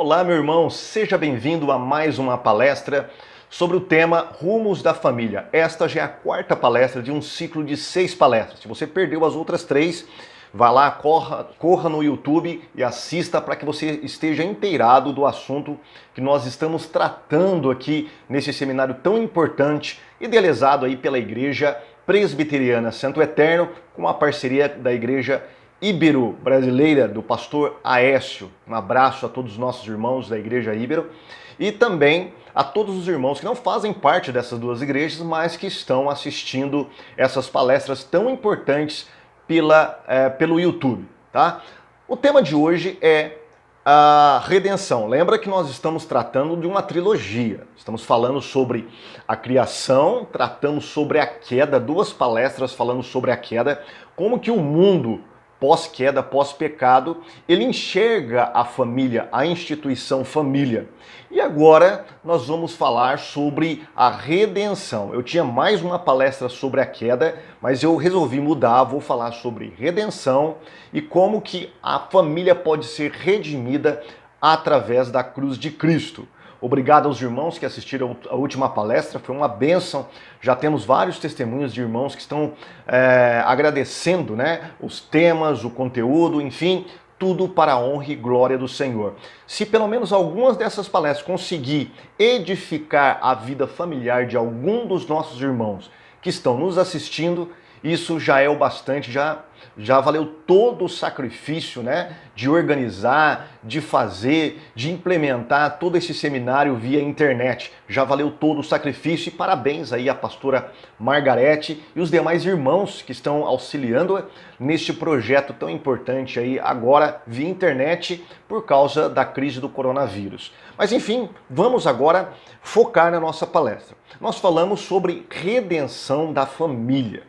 Olá, meu irmão, seja bem-vindo a mais uma palestra sobre o tema Rumos da Família. Esta já é a quarta palestra de um ciclo de 6 palestras. Se você perdeu as outras 3, vá lá, corra no YouTube e assista para que você esteja inteirado do assunto que nós estamos tratando aqui nesse seminário tão importante, idealizado aí pela Igreja Presbiteriana Santo Eterno, com a parceria da Igreja Íbero Brasileira, do pastor Aécio. Um abraço a todos os nossos irmãos da Igreja Íbero e também a todos os irmãos que não fazem parte dessas duas igrejas, mas que estão assistindo essas palestras tão importantes pelo YouTube, tá? O tema de hoje é a redenção. Lembra que nós estamos tratando de uma trilogia. Estamos falando sobre a criação, tratamos sobre a queda, 2 palestras falando sobre a queda, como que o mundo pós-queda, pós-pecado, ele enxerga a família, a instituição família. E agora nós vamos falar sobre a redenção. Eu tinha mais uma palestra sobre a queda, mas eu resolvi mudar, vou falar sobre redenção e como que a família pode ser redimida através da cruz de Cristo. Obrigado aos irmãos que assistiram a última palestra, foi uma bênção. Já temos vários testemunhos de irmãos que estão agradecendo, né, os temas, o conteúdo, enfim, tudo para a honra e glória do Senhor. Se pelo menos algumas dessas palestras conseguir edificar a vida familiar de algum dos nossos irmãos que estão nos assistindo, isso já é o bastante, já valeu todo o sacrifício, né, de organizar, de fazer, de implementar todo esse seminário via internet. Já valeu todo o sacrifício e parabéns aí à pastora Margarete e os demais irmãos que estão auxiliando neste projeto tão importante aí agora via internet por causa da crise do coronavírus. Mas enfim, vamos agora focar na nossa palestra. Nós falamos sobre redenção da família.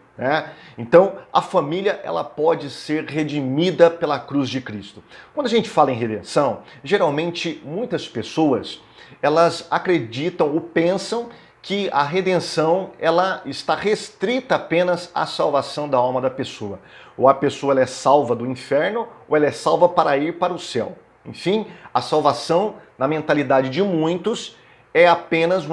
Então, a família ela pode ser redimida pela cruz de Cristo. Quando a gente fala em redenção, geralmente muitas pessoas elas acreditam ou pensam que a redenção ela está restrita apenas à salvação da alma da pessoa. Ou a pessoa ela é salva do inferno ou ela é salva para ir para o céu. Enfim, a salvação na mentalidade de muitos é apenas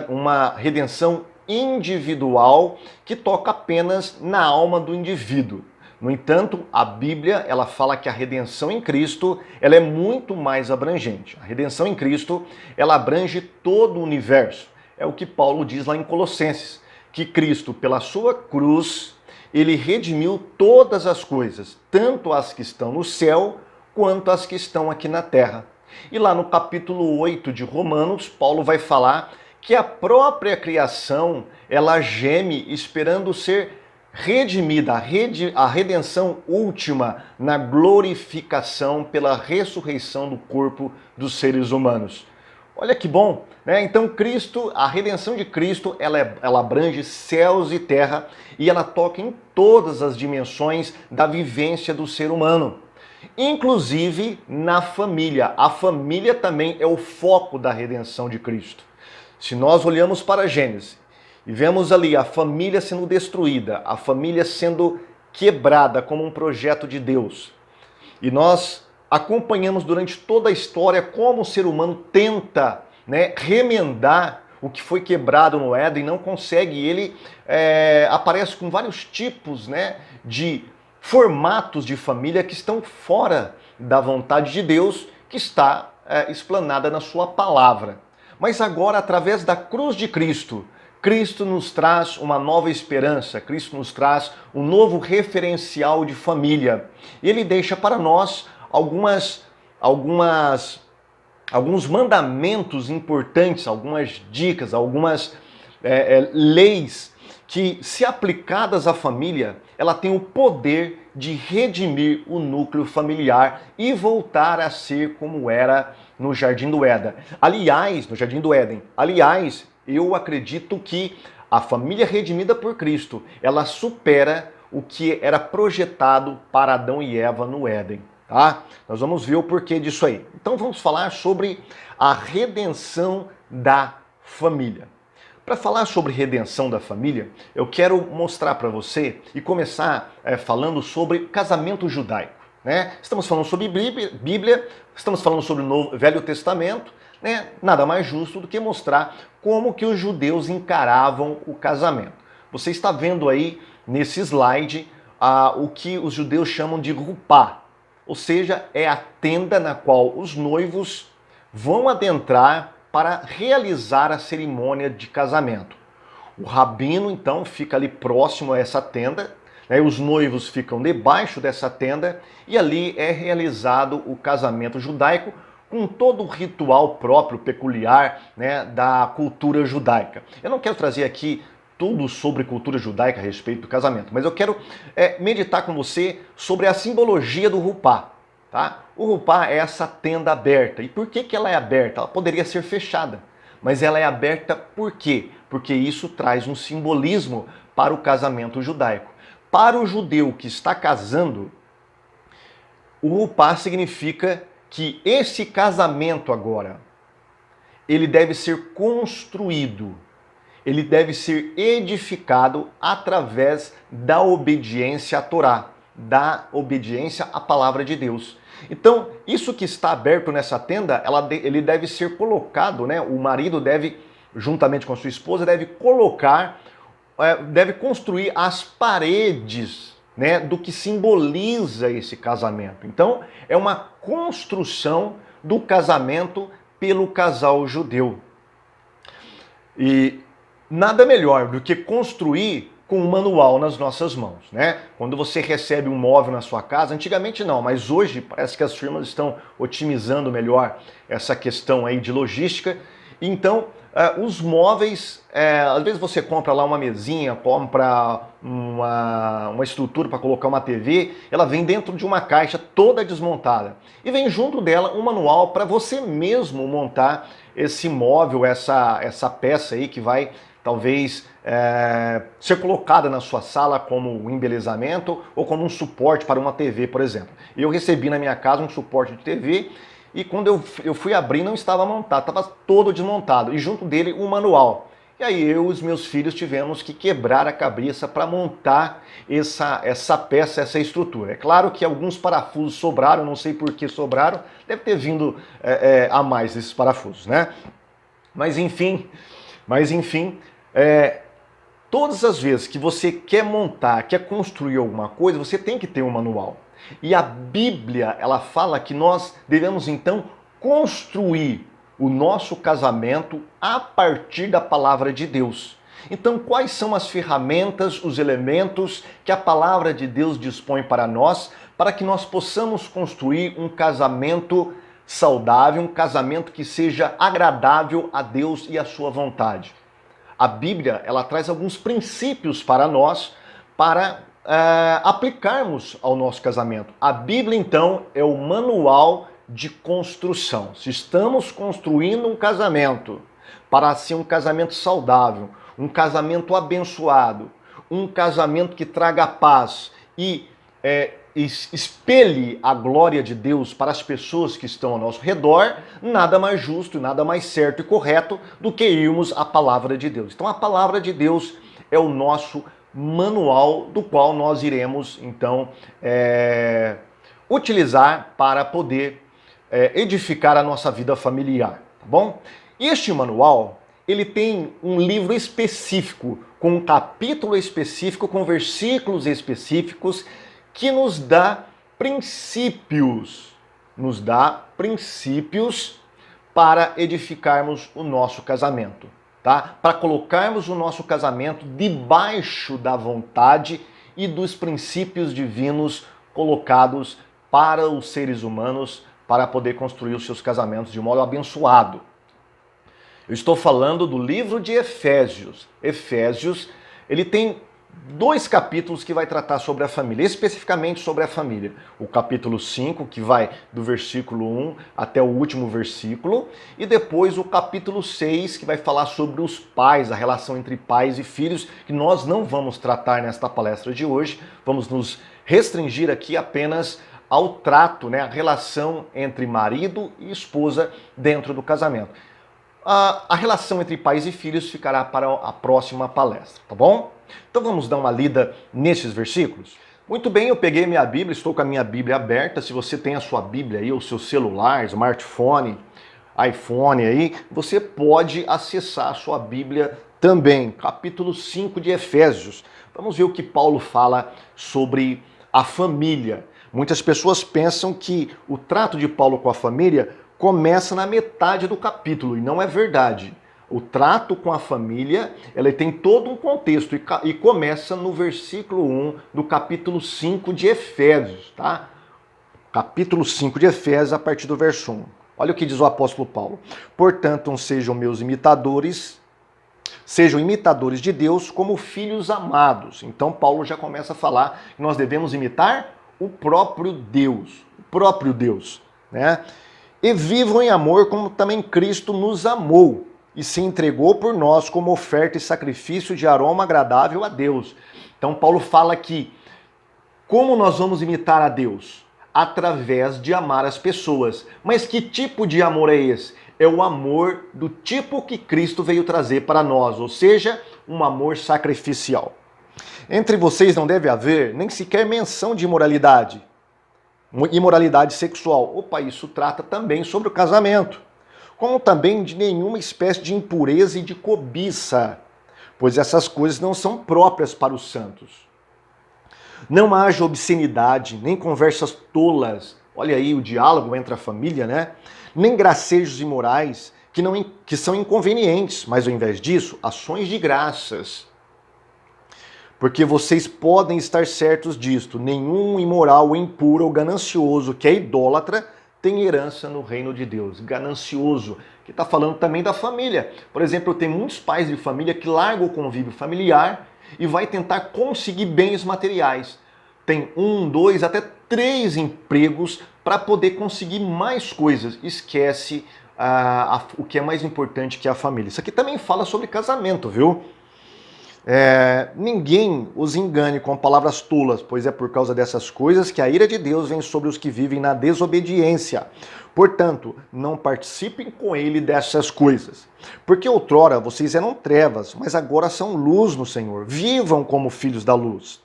uma redenção individual que toca apenas na alma do indivíduo. No entanto, a Bíblia ela fala que a redenção em Cristo ela é muito mais abrangente. A redenção em Cristo ela abrange todo o universo. É o que Paulo diz lá em Colossenses, que Cristo, pela sua cruz, ele redimiu todas as coisas, tanto as que estão no céu quanto as que estão aqui na terra. E lá no capítulo 8 de Romanos, Paulo vai falar que a própria criação, ela geme esperando ser redimida, a redenção última na glorificação pela ressurreição do corpo dos seres humanos. Olha que bom, né? Então Cristo, a redenção de Cristo, ela abrange céus e terra e ela toca em todas as dimensões da vivência do ser humano. Inclusive na família. A família também é o foco da redenção de Cristo. Se nós olhamos para Gênesis e vemos ali a família sendo destruída, a família sendo quebrada como um projeto de Deus, e nós acompanhamos durante toda a história como o ser humano tenta, né, remendar o que foi quebrado no Éden, não consegue, ele aparece com vários tipos, né, de formatos de família que estão fora da vontade de Deus, que está explanada na sua palavra. Mas agora, através da cruz de Cristo, Cristo nos traz uma nova esperança, Cristo nos traz um novo referencial de família. E ele deixa para nós alguns mandamentos importantes, algumas dicas, algumas leis que, se aplicadas à família, ela tem o poder de redimir o núcleo familiar e voltar a ser como era no Jardim do Éden. Aliás, eu acredito que a família redimida por Cristo, ela supera o que era projetado para Adão e Eva no Éden. Tá? Nós vamos ver o porquê disso aí. Então vamos falar sobre a redenção da família. Para falar sobre redenção da família, eu quero mostrar para você e começar falando sobre casamento judaico. né? Estamos falando sobre Bíblia, estamos falando sobre o Velho Testamento, né? Nada mais justo do que mostrar como que os judeus encaravam o casamento. Você está vendo aí nesse slide o que os judeus chamam de rupá, ou seja, é a tenda na qual os noivos vão adentrar para realizar a cerimônia de casamento. O rabino, então, fica ali próximo a essa tenda, né, os noivos ficam debaixo dessa tenda e ali é realizado o casamento judaico com todo o ritual próprio, peculiar, né, da cultura judaica. Eu não quero trazer aqui tudo sobre cultura judaica a respeito do casamento, mas eu quero meditar com você sobre a simbologia do rupá. Tá? O rupá é essa tenda aberta. E por que ela é aberta? Ela poderia ser fechada, mas ela é aberta por quê? Porque isso traz um simbolismo para o casamento judaico. Para o judeu que está casando, o rupá significa que esse casamento agora, ele deve ser construído, ele deve ser edificado através da obediência à Torá, da obediência à palavra de Deus. Então, isso que está aberto nessa tenda, ele deve ser colocado, né? O marido deve, juntamente com a sua esposa, deve construir as paredes, né, do que simboliza esse casamento. Então, é uma construção do casamento pelo casal judeu. E nada melhor do que construir com um manual nas nossas mãos, né? Quando você recebe um móvel na sua casa, antigamente não, mas hoje parece que as firmas estão otimizando melhor essa questão aí de logística. Então, os móveis, às vezes você compra lá uma mesinha, compra uma estrutura para colocar uma TV, ela vem dentro de uma caixa toda desmontada. E vem junto dela um manual para você mesmo montar esse móvel, essa peça aí que vai talvez ser colocada na sua sala como um embelezamento ou como um suporte para uma TV, por exemplo. Eu recebi na minha casa um suporte de TV e quando eu fui abrir não estava montado, estava todo desmontado e junto dele um manual. E aí eu e os meus filhos tivemos que quebrar a cabeça para montar essa peça, essa estrutura. É claro que alguns parafusos sobraram, não sei por que sobraram, deve ter vindo a mais esses parafusos, né? Mas enfim, todas as vezes que você quer montar, quer construir alguma coisa, você tem que ter um manual. E a Bíblia, ela fala que nós devemos então construir o nosso casamento a partir da palavra de Deus. Então, quais são as ferramentas, os elementos que a palavra de Deus dispõe para que nós possamos construir um casamento saudável, um casamento que seja agradável a Deus e à sua vontade? A Bíblia, ela traz alguns princípios para nós, para aplicarmos ao nosso casamento. A Bíblia, então, é o manual de construção. Se estamos construindo um casamento para ser um casamento saudável, um casamento abençoado, um casamento que traga paz e espelhe a glória de Deus para as pessoas que estão ao nosso redor, nada mais justo, nada mais certo e correto do que irmos à palavra de Deus. Então a palavra de Deus é o nosso manual do qual nós iremos então utilizar para poder edificar a nossa vida familiar, tá bom? Este manual, ele tem um livro específico, com um capítulo específico, com versículos específicos, que nos dá princípios para edificarmos o nosso casamento, tá? Para colocarmos o nosso casamento debaixo da vontade e dos princípios divinos colocados para os seres humanos para poder construir os seus casamentos de modo abençoado. Eu estou falando do livro de Efésios. Efésios, ele tem 2 capítulos que vai tratar sobre a família, especificamente sobre a família. O capítulo 5, que vai do versículo 1 até o último versículo, e depois o capítulo 6, que vai falar sobre os pais, a relação entre pais e filhos, que nós não vamos tratar nesta palestra de hoje. Vamos nos restringir aqui apenas ao trato, né, a relação entre marido e esposa dentro do casamento. A relação entre pais e filhos ficará para a próxima palestra, tá bom? Então vamos dar uma lida nesses versículos? Muito bem, eu peguei minha Bíblia, estou com a minha Bíblia aberta. Se você tem a sua Bíblia aí, o seu celular, smartphone, iPhone aí, você pode acessar a sua Bíblia também. Capítulo 5 de Efésios. Vamos ver o que Paulo fala sobre a família. Muitas pessoas pensam que o trato de Paulo com a família começa na metade do capítulo, e não é verdade. O trato com a família, ela tem todo um contexto e começa no versículo 1 do capítulo 5 de Efésios, tá? Capítulo 5 de Efésios, a partir do verso 1. Olha o que diz o apóstolo Paulo. Portanto, sejam imitadores de Deus como filhos amados. Então Paulo já começa a falar que nós devemos imitar o próprio Deus, né? E vivam em amor como também Cristo nos amou e se entregou por nós como oferta e sacrifício de aroma agradável a Deus. Então Paulo fala que como nós vamos imitar a Deus? Através de amar as pessoas. Mas que tipo de amor é esse? É o amor do tipo que Cristo veio trazer para nós, ou seja, um amor sacrificial. Entre vocês não deve haver nem sequer menção de imoralidade sexual. Opa, isso trata também sobre o casamento. Como também de nenhuma espécie de impureza e de cobiça, pois essas coisas não são próprias para os santos. Não haja obscenidade, nem conversas tolas. Olha aí o diálogo entre a família, né? Nem gracejos imorais, que são inconvenientes, mas ao invés disso, ações de graças. Porque vocês podem estar certos disto, nenhum imoral, impuro ou ganancioso que é idólatra tem herança no reino de Deus. Ganancioso, que está falando também da família. Por exemplo, tem muitos pais de família que largam o convívio familiar e vai tentar conseguir bens materiais. Tem 1, 2, até 3 empregos para poder conseguir mais coisas. Esquece o que é mais importante, que é a família. Isso aqui também fala sobre casamento, viu? Ninguém os engane com palavras tolas, pois é por causa dessas coisas que a ira de Deus vem sobre os que vivem na desobediência. Portanto, não participem com ele dessas coisas. Porque outrora vocês eram trevas, mas agora são luz no Senhor. Vivam como filhos da luz.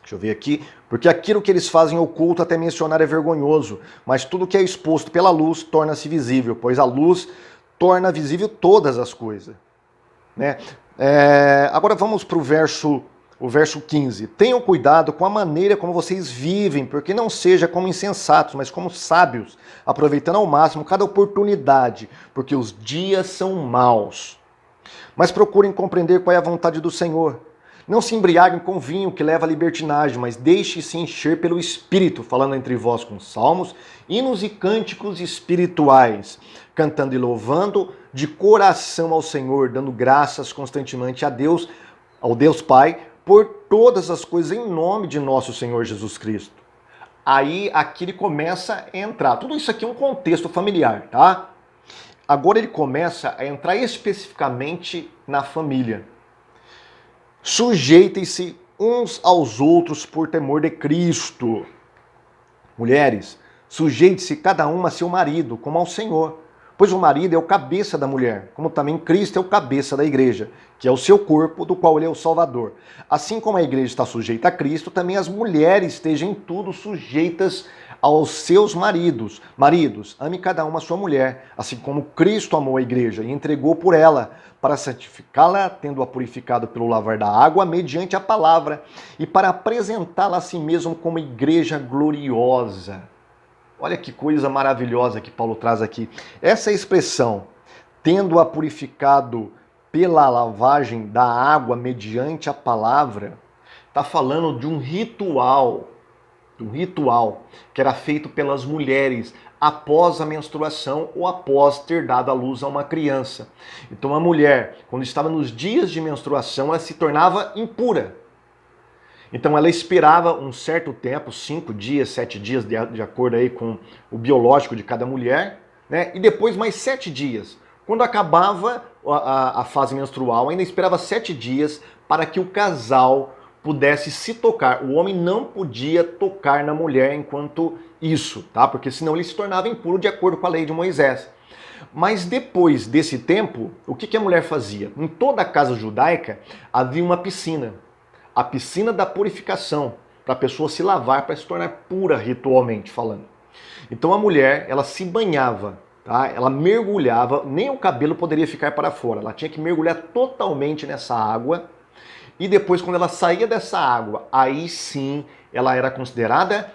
Deixa eu ver aqui. Porque aquilo que eles fazem oculto até mencionar é vergonhoso, mas tudo que é exposto pela luz torna-se visível, pois a luz torna visível todas as coisas. Né? Agora vamos para o verso 15. Tenham cuidado com a maneira como vocês vivem, porque não seja como insensatos, mas como sábios, aproveitando ao máximo cada oportunidade, porque os dias são maus. Mas procurem compreender qual é a vontade do Senhor. Não se embriaguem com vinho que leva à libertinagem, mas deixe-se encher pelo Espírito, falando entre vós com salmos, hinos e cânticos espirituais, cantando e louvando de coração ao Senhor, dando graças constantemente a Deus, ao Deus Pai, por todas as coisas em nome de nosso Senhor Jesus Cristo. Aí aqui ele começa a entrar. Tudo isso aqui é um contexto familiar, tá? Agora ele começa a entrar especificamente na família. Sujeitem-se uns aos outros por temor de Cristo. Mulheres, sujeite-se cada uma a seu marido, como ao Senhor. Pois o marido é o cabeça da mulher, como também Cristo é o cabeça da igreja, que é o seu corpo, do qual ele é o Salvador. Assim como a igreja está sujeita a Cristo, também as mulheres estejam em tudo sujeitas aos seus maridos. Maridos, ame cada uma a sua mulher, assim como Cristo amou a igreja e entregou por ela, para santificá-la, tendo-a purificado pelo lavar da água, mediante a palavra, e para apresentá-la a si mesmo como igreja gloriosa. Olha que coisa maravilhosa que Paulo traz aqui. Essa expressão, tendo-a purificado pela lavagem da água mediante a palavra, está falando de um ritual que era feito pelas mulheres após a menstruação ou após ter dado à luz a uma criança. Então a mulher, quando estava nos dias de menstruação, ela se tornava impura. Então ela esperava um certo tempo, 5 dias, 7 dias, de acordo aí com o biológico de cada mulher, né? E depois mais 7 dias. Quando acabava a fase menstrual, ainda esperava 7 dias para que o casal pudesse se tocar. O homem não podia tocar na mulher enquanto isso, tá? Porque senão ele se tornava impuro de acordo com a lei de Moisés. Mas depois desse tempo, o que a mulher fazia? Em toda a casa judaica havia uma piscina. A piscina da purificação, para a pessoa se lavar, para se tornar pura ritualmente falando. Então a mulher, ela se banhava, tá? Ela mergulhava, nem o cabelo poderia ficar para fora, ela tinha que mergulhar totalmente nessa água, e depois quando ela saía dessa água, aí sim ela era considerada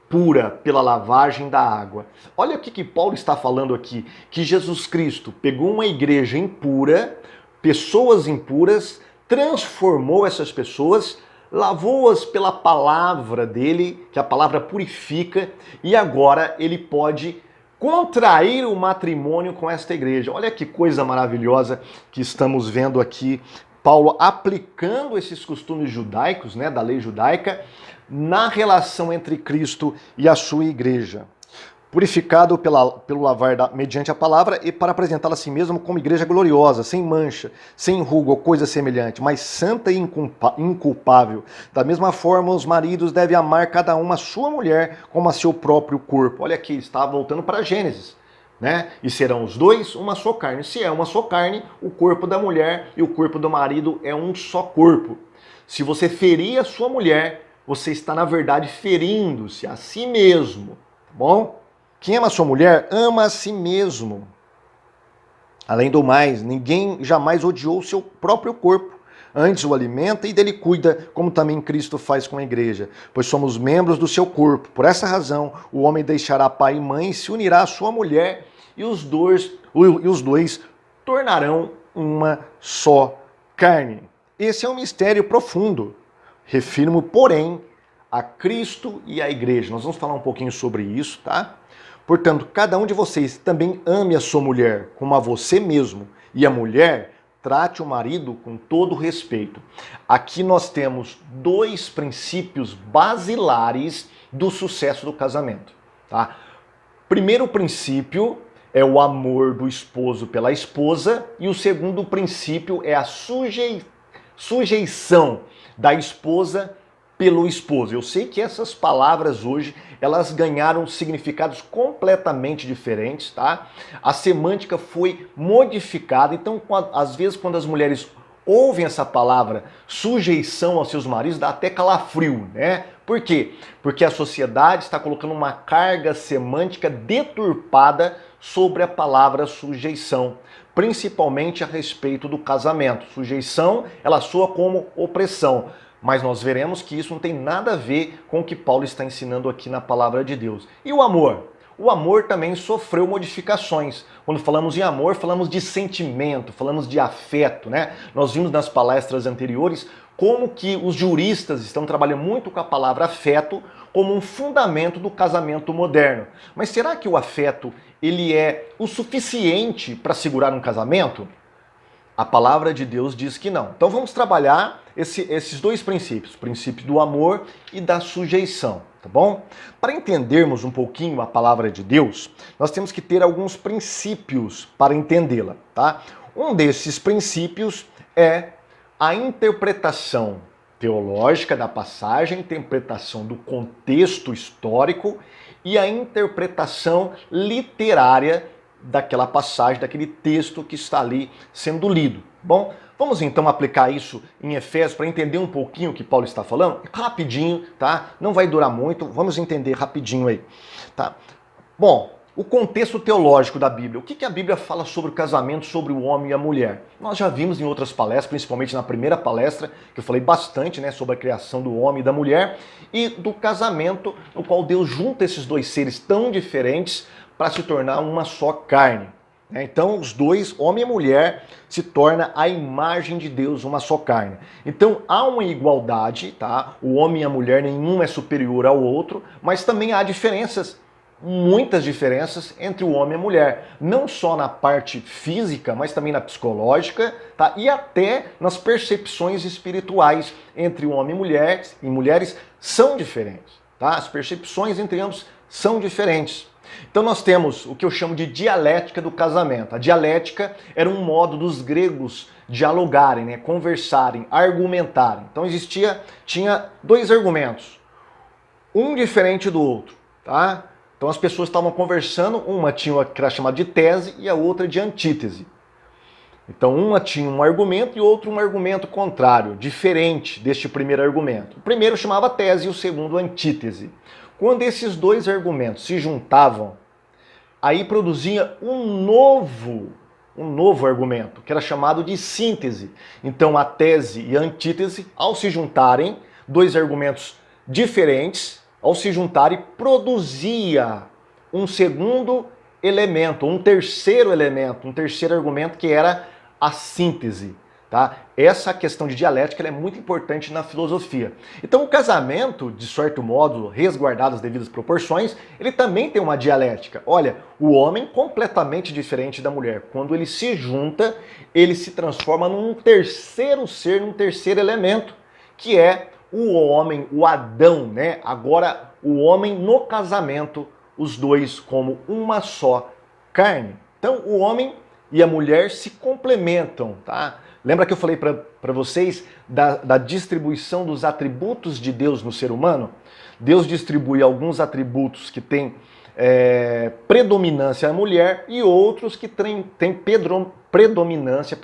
pura pela lavagem da água. Olha o que Paulo está falando aqui, que Jesus Cristo pegou uma igreja impura, pessoas impuras, transformou essas pessoas, lavou-as pela palavra dele, que a palavra purifica, e agora ele pode contrair o matrimônio com esta igreja. Olha que coisa maravilhosa que estamos vendo aqui, Paulo aplicando esses costumes judaicos, né, da lei judaica, na relação entre Cristo e a sua igreja. Purificado pelo lavar mediante a palavra e para apresentá-la a si mesmo como igreja gloriosa, sem mancha, sem ruga ou coisa semelhante, mas santa e inculpável. Da mesma forma, os maridos devem amar cada um a sua mulher como a seu próprio corpo. Olha aqui, está voltando para Gênesis, né? E serão os dois uma só carne. Se é uma só carne, o corpo da mulher e o corpo do marido é um só corpo. Se você ferir a sua mulher, você está, na verdade, ferindo-se a si mesmo, tá bom? Quem ama a sua mulher, ama a si mesmo. Além do mais, ninguém jamais odiou o seu próprio corpo. Antes o alimenta e dele cuida, como também Cristo faz com a igreja, pois somos membros do seu corpo. Por essa razão, o homem deixará pai e mãe e se unirá à sua mulher, e os dois tornarão uma só carne. Esse é um mistério profundo. Refiro-me, porém, a Cristo e à igreja. Nós vamos falar um pouquinho sobre isso, tá? Portanto, cada um de vocês também ame a sua mulher como a você mesmo, e a mulher trate o marido com todo respeito. Aqui nós temos dois princípios basilares do sucesso do casamento, tá? Primeiro princípio é o amor do esposo pela esposa, e o segundo princípio é a sujeição da esposa pelo esposo. Eu sei que essas palavras hoje, elas ganharam significados completamente diferentes, tá? A semântica foi modificada, então às vezes quando as mulheres ouvem essa palavra sujeição aos seus maridos, dá até calafrio, né? Por quê? Porque a sociedade está colocando uma carga semântica deturpada sobre a palavra sujeição, principalmente a respeito do casamento. Sujeição, ela soa como opressão, mas nós veremos que isso não tem nada a ver com o que Paulo está ensinando aqui na palavra de Deus. E o amor? O amor também sofreu modificações. Quando falamos em amor, falamos de sentimento, falamos de afeto, né? Nós vimos nas palestras anteriores como que os juristas estão trabalhando muito com a palavra afeto como um fundamento do casamento moderno. Mas será que o afeto, ele é o suficiente para segurar um casamento? A palavra de Deus diz que não. Então vamos trabalhar esses dois princípios, o princípio do amor e da sujeição, tá bom? Para entendermos um pouquinho a palavra de Deus, nós temos que ter alguns princípios para entendê-la, tá? Um desses princípios é a interpretação teológica da passagem, a interpretação do contexto histórico e a interpretação literária daquela passagem, daquele texto que está ali sendo lido. Bom, vamos então aplicar isso em Efésios para entender um pouquinho o que Paulo está falando? Rapidinho, tá? Não vai durar muito, vamos entender rapidinho aí, tá? Bom, o contexto teológico da Bíblia. O que a Bíblia fala sobre o casamento, sobre o homem e a mulher? Nós já vimos em outras palestras, principalmente na primeira palestra, que eu falei bastante, né, sobre a criação do homem e da mulher, e do casamento, no qual Deus junta esses dois seres tão diferentes para se tornar uma só carne. Então os dois, homem e mulher, se torna a imagem de Deus, uma só carne. Então há uma igualdade, tá? O homem e a mulher, nenhum é superior ao outro, mas também há diferenças, muitas diferenças entre o homem e a mulher. Não só na parte física, mas também na psicológica, tá? E até nas percepções espirituais entre o homem e mulheres são diferentes, tá? As percepções entre ambos são diferentes. Então nós temos o que eu chamo de dialética do casamento. A dialética era um modo dos gregos dialogarem, né, conversarem, argumentarem. Então tinha dois argumentos, um diferente do outro, tá? Então as pessoas estavam conversando, uma tinha o que era chamado de tese e a outra de antítese. Então, uma tinha um argumento e outro um argumento contrário, diferente deste primeiro argumento. O primeiro chamava tese e o segundo antítese. Quando esses dois argumentos se juntavam, aí produzia um novo argumento, que era chamado de síntese. Então, a tese e a antítese, ao se juntarem, dois argumentos diferentes, ao se juntarem, produzia um segundo elemento, um terceiro elemento, um terceiro argumento que era a síntese. Tá? Essa questão de dialética é muito importante na filosofia. Então o casamento, de certo modo, resguardado as devidas proporções, ele também tem uma dialética. Olha, o homem completamente diferente da mulher. Quando ele se junta, ele se transforma num terceiro ser, num terceiro elemento, que é o homem, o Adão, né? Agora, o homem no casamento, os dois como uma só carne. Então o homem e a mulher se complementam, tá? Lembra que eu falei para vocês da distribuição dos atributos de Deus no ser humano? Deus distribui alguns atributos que têm predominância na mulher e outros que têm predominância,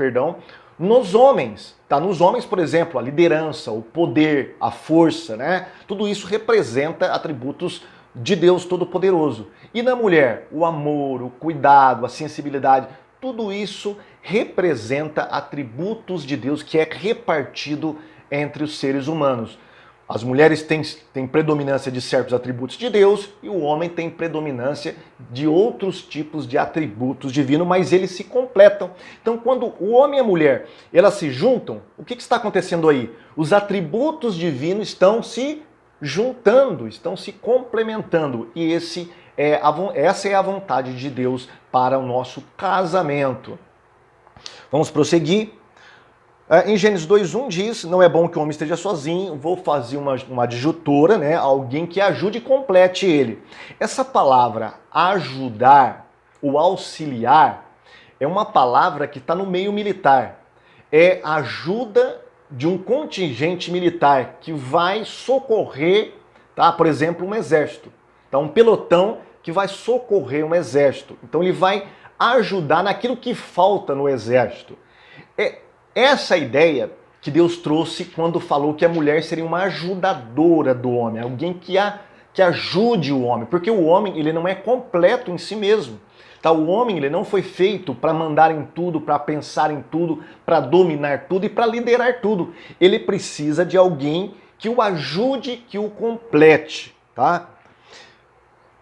nos homens. Tá? Nos homens, por exemplo, a liderança, o poder, a força, né? Tudo isso representa atributos de Deus Todo-Poderoso. E na mulher, o amor, o cuidado, a sensibilidade, tudo isso representa atributos de Deus que é repartido entre os seres humanos. As mulheres têm predominância de certos atributos de Deus e o homem tem predominância de outros tipos de atributos divinos, mas eles se completam. Então, quando o homem e a mulher elas se juntam, o que está acontecendo aí? Os atributos divinos estão se juntando, estão se complementando e essa é a vontade de Deus para o nosso casamento. Vamos prosseguir. Em Gênesis 2:1 diz, não é bom que o homem esteja sozinho, vou fazer uma adjutora, né? Alguém que ajude e complete ele. Essa palavra ajudar ou auxiliar é uma palavra que está no meio militar. É ajuda de um contingente militar que vai socorrer, tá? Por exemplo, um exército. Tá? Um pelotão que vai socorrer um exército. Então ele vai ajudar naquilo que falta no exército. É essa ideia que Deus trouxe quando falou que a mulher seria uma ajudadora do homem, alguém que ajude o homem, porque o homem ele não é completo em si mesmo. Tá? O homem ele não foi feito para mandar em tudo, para pensar em tudo, para dominar tudo e para liderar tudo. Ele precisa de alguém que o ajude, que o complete. Tá?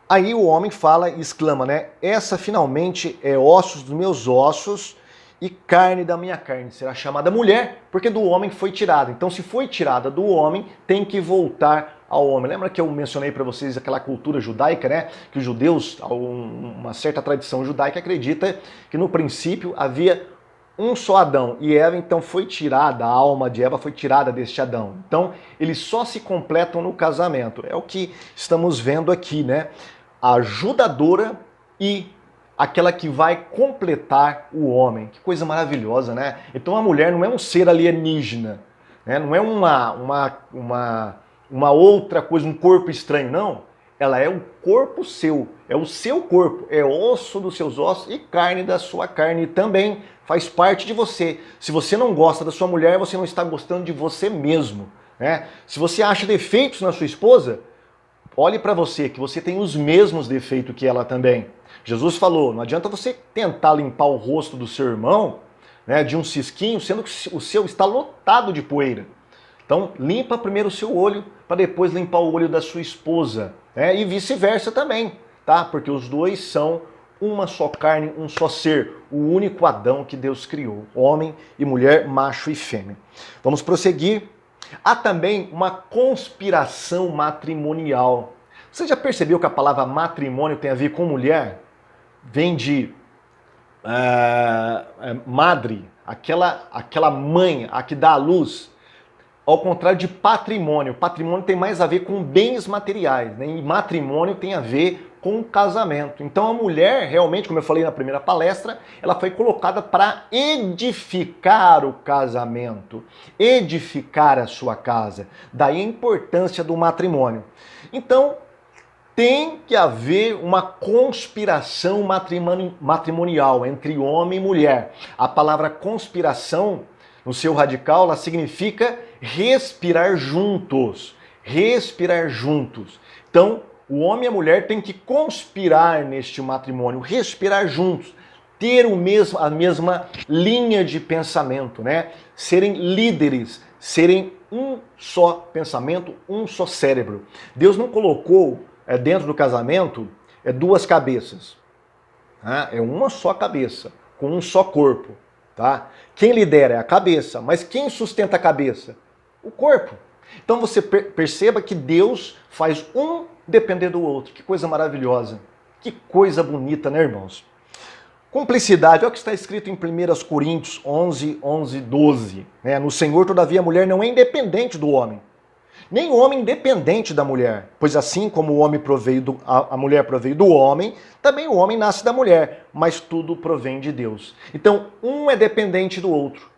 Aí o homem fala e exclama, né? Essa finalmente é ossos dos meus ossos e carne da minha carne. Será chamada mulher, porque do homem foi tirada. Então, se foi tirada do homem, tem que voltar ao homem. Lembra que eu mencionei para vocês aquela cultura judaica, né? Que os judeus, uma certa tradição judaica, acredita que no princípio havia um só Adão e Eva, então foi tirada, a alma de Eva foi tirada deste Adão. Então, eles só se completam no casamento. É o que estamos vendo aqui, né? A ajudadora e aquela que vai completar o homem. Que coisa maravilhosa, né? Então a mulher não é um ser alienígena, né? Não é uma outra coisa, um corpo estranho, não. Ela é o corpo seu, é o seu corpo, é osso dos seus ossos e carne da sua carne e também faz parte de você. Se você não gosta da sua mulher, você não está gostando de você mesmo, né? Se você acha defeitos na sua esposa, olhe para você, que você tem os mesmos defeitos que ela também. Jesus falou, não adianta você tentar limpar o rosto do seu irmão, né, de um cisquinho, sendo que o seu está lotado de poeira. Então, limpa primeiro o seu olho, para depois limpar o olho da sua esposa, né, e vice-versa também, tá? Porque os dois são uma só carne, um só ser, o único Adão que Deus criou, homem e mulher, macho e fêmea. Vamos prosseguir. Há também uma conspiração matrimonial. Você já percebeu que a palavra matrimônio tem a ver com mulher? Vem de madre, aquela mãe, a que dá a luz, ao contrário de patrimônio. Patrimônio tem mais a ver com bens materiais, né? E matrimônio tem a ver com casamento. Então a mulher, realmente, como eu falei na primeira palestra, ela foi colocada para edificar o casamento, edificar a sua casa. Daí a importância do matrimônio. Então, Tem que haver uma conspiração matrimonial entre homem e mulher. A palavra conspiração, no seu radical, ela significa respirar juntos. Respirar juntos. Então, o homem e a mulher têm que conspirar neste matrimônio, respirar juntos, ter a mesma linha de pensamento, né? Serem líderes, serem um só pensamento, um só cérebro. Deus não colocou dentro do casamento duas cabeças. Tá? É uma só cabeça, com um só corpo. Tá? Quem lidera é a cabeça, mas quem sustenta a cabeça? O corpo. Então você perceba que Deus faz um depender do outro. Que coisa maravilhosa. Que coisa bonita, né, irmãos? Cumplicidade, é o que está escrito em 1 Coríntios 11, 11, 12. Né? No Senhor, todavia, a mulher não é independente do homem, nem o homem independente da mulher. Pois assim como o homem proveio a mulher proveio do homem, também o homem nasce da mulher, mas tudo provém de Deus. Então, um é dependente do outro.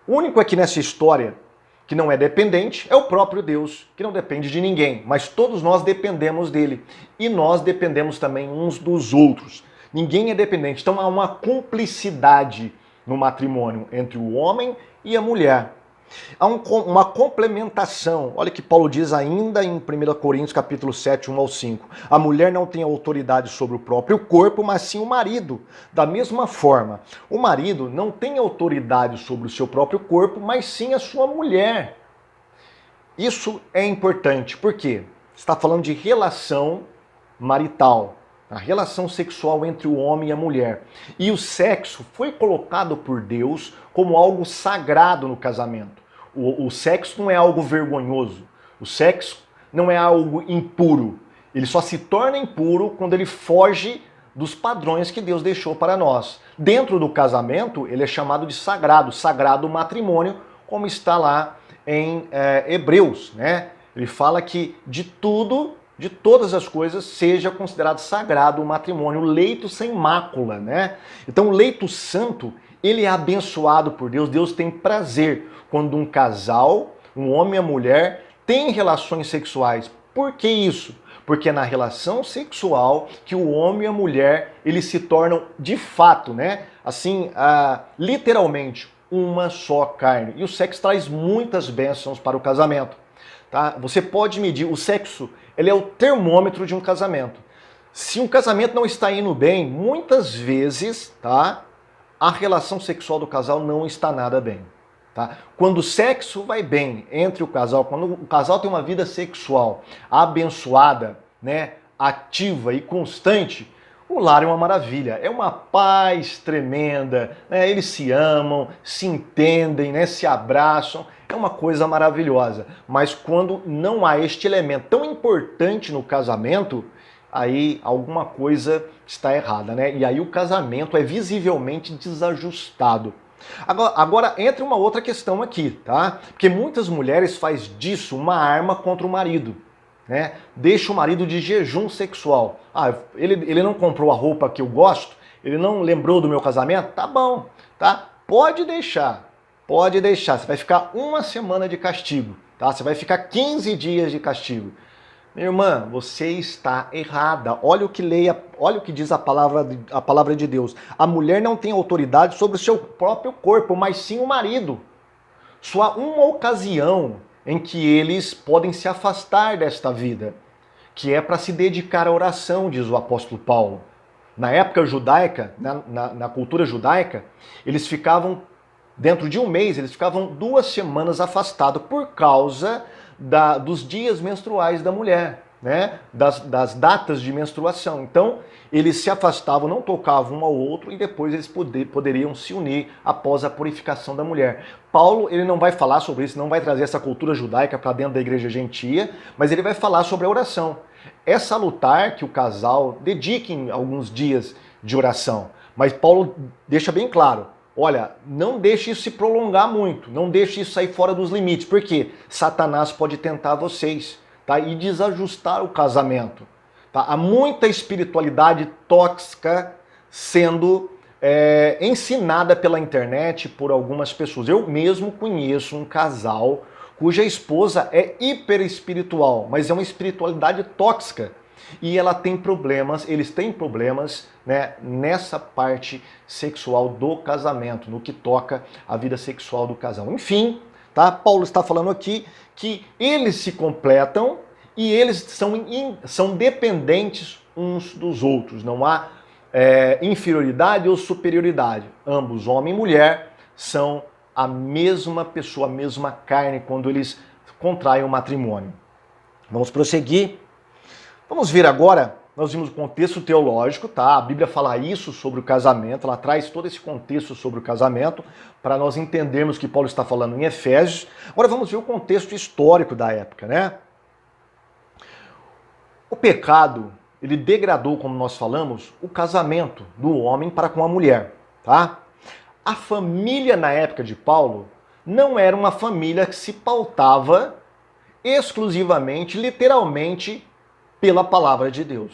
O único aqui nessa história que não é dependente é o próprio Deus, que não depende de ninguém, mas todos nós dependemos dele. E nós dependemos também uns dos outros. Ninguém é dependente. Então há uma cumplicidade no matrimônio entre o homem e a mulher. Há uma complementação. Olha o que Paulo diz ainda em 1 Coríntios capítulo 7, 1 ao 5. A mulher não tem autoridade sobre o próprio corpo, mas sim o marido. Da mesma forma, o marido não tem autoridade sobre o seu próprio corpo, mas sim a sua mulher. Isso é importante, porque está falando de relação marital. A relação sexual entre o homem e a mulher. E o sexo foi colocado por Deus como algo sagrado no casamento. O sexo não é algo vergonhoso. O sexo não é algo impuro. Ele só se torna impuro quando ele foge dos padrões que Deus deixou para nós. Dentro do casamento, ele é chamado de sagrado, sagrado matrimônio, como está lá em Hebreus, né? Ele fala que de todas as coisas, seja considerado sagrado o matrimônio, o leito sem mácula, né? Então o leito santo, ele é abençoado por Deus. Deus tem prazer quando um casal, um homem e a mulher, têm relações sexuais. Por que isso? Porque é na relação sexual que o homem e a mulher, eles se tornam de fato, né? Assim, literalmente, uma só carne. E o sexo traz muitas bênçãos para o casamento. Tá? Você pode medir, o sexo, ele é o termômetro de um casamento. Se um casamento não está indo bem, muitas vezes, tá, a relação sexual do casal não está nada bem. Tá? Quando o sexo vai bem entre o casal, quando o casal tem uma vida sexual abençoada, né, ativa e constante, o lar é uma maravilha, é uma paz tremenda, né? Eles se amam, se entendem, né? Se abraçam, é uma coisa maravilhosa. Mas quando não há este elemento tão importante no casamento, aí alguma coisa está errada, né? E aí o casamento é visivelmente desajustado. Agora entra uma outra questão aqui, tá? Porque muitas mulheres fazem disso uma arma contra o marido. Né? Deixa o marido de jejum sexual. Ele não comprou a roupa que eu gosto? Ele não lembrou do meu casamento? Tá bom, tá? Pode deixar. Você vai ficar uma semana de castigo, tá? Você vai ficar 15 dias de castigo. Minha irmã, você está errada. Olha o que diz a palavra de Deus. A mulher não tem autoridade sobre o seu próprio corpo, mas sim o marido. Só há uma ocasião em que eles podem se afastar desta vida, que é para se dedicar à oração, diz o apóstolo Paulo. Na época judaica, na cultura judaica, eles ficavam, dentro de um mês, eles ficavam 2 semanas afastados por causa dos dias menstruais da mulher, né? Das datas de menstruação. Então, eles se afastavam, não tocavam um ao outro e depois eles poderiam se unir após a purificação da mulher. Paulo, ele não vai falar sobre isso, não vai trazer essa cultura judaica para dentro da igreja gentia, mas ele vai falar sobre a oração. É salutar que o casal dedique alguns dias de oração, mas Paulo deixa bem claro, olha, não deixe isso se prolongar muito, não deixe isso sair fora dos limites, porque Satanás pode tentar vocês, tá? E desajustar o casamento. Tá? Há muita espiritualidade tóxica sendo ensinada pela internet por algumas pessoas. Eu mesmo conheço um casal cuja esposa é hiper espiritual, mas é uma espiritualidade tóxica. e ela tem problemas, eles têm problemas, né, nessa parte sexual do casamento, no que toca à vida sexual do casal. Enfim, tá? Paulo está falando aqui que eles se completam e eles são dependentes uns dos outros. Não há inferioridade ou superioridade. Ambos, homem e mulher, são a mesma pessoa, a mesma carne quando eles contraem o matrimônio. Vamos prosseguir. Vamos ver agora, nós vimos o contexto teológico, tá? A Bíblia fala isso sobre o casamento, ela traz todo esse contexto sobre o casamento para nós entendermos o que Paulo está falando em Efésios. Agora vamos ver o contexto histórico da época, né? O pecado, ele degradou, como nós falamos, o casamento do homem para com a mulher, tá? A família na época de Paulo não era uma família que se pautava exclusivamente, literalmente, pela palavra de Deus.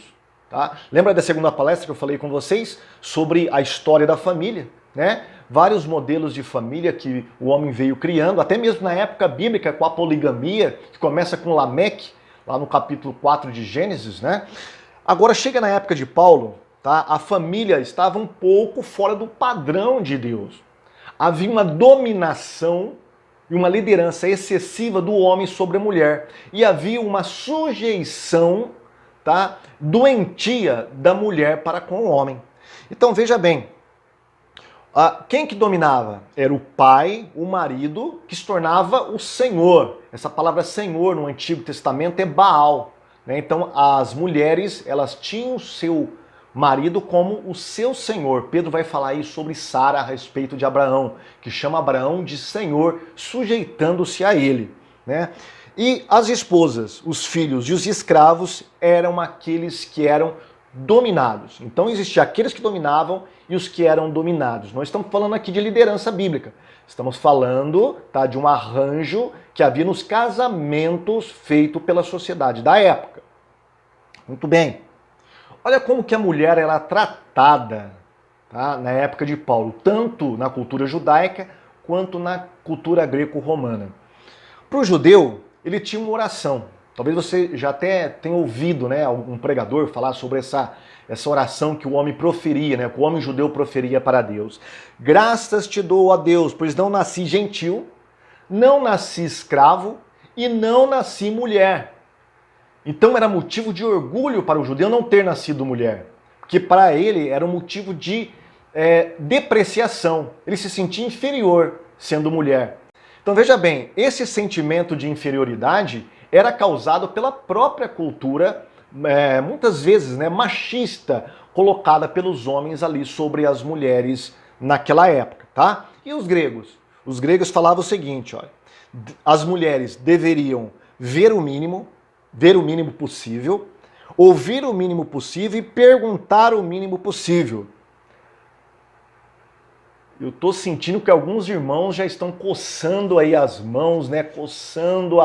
Tá? Lembra da segunda palestra que eu falei com vocês sobre a história da família? Né? Vários modelos de família que o homem veio criando, até mesmo na época bíblica com a poligamia, que começa com Lameque, lá no capítulo 4 de Gênesis. Né? Agora chega na época de Paulo, tá? A família estava um pouco fora do padrão de Deus. Havia uma dominação e uma liderança excessiva do homem sobre a mulher. E havia uma sujeição, tá, doentia da mulher para com o homem. Então veja bem, quem que dominava? Era o pai, o marido, que se tornava o senhor. Essa palavra senhor no Antigo Testamento é Baal. Né? Então as mulheres, elas tinham o seu marido como o seu senhor. Pedro vai falar aí sobre Sara a respeito de Abraão, que chama Abraão de senhor, sujeitando-se a ele. Né? E as esposas, os filhos e os escravos eram aqueles que eram dominados. Então existiam aqueles que dominavam e os que eram dominados. Nós estamos falando aqui de liderança bíblica. Estamos falando, tá, de um arranjo que havia nos casamentos feito pela sociedade da época. Muito bem. Olha como que a mulher era tratada, tá, na época de Paulo, tanto na cultura judaica quanto na cultura greco-romana. Para o judeu, ele tinha uma oração. Talvez você já até tenha ouvido, né, um pregador falar sobre essa oração que o homem proferia, né, que o homem judeu proferia para Deus. Graças te dou a Deus, pois não nasci gentil, não nasci escravo e não nasci mulher. Então era motivo de orgulho para o judeu não ter nascido mulher, porque para ele era um motivo de depreciação. Ele se sentia inferior sendo mulher. Então veja bem, esse sentimento de inferioridade era causado pela própria cultura, muitas vezes, né, machista, colocada pelos homens ali sobre as mulheres naquela época, tá? E os gregos? Os gregos falavam o seguinte, olha, as mulheres deveriam ver o mínimo possível, ouvir o mínimo possível e perguntar o mínimo possível. Eu estou sentindo que alguns irmãos já estão coçando aí as mãos, né, coçando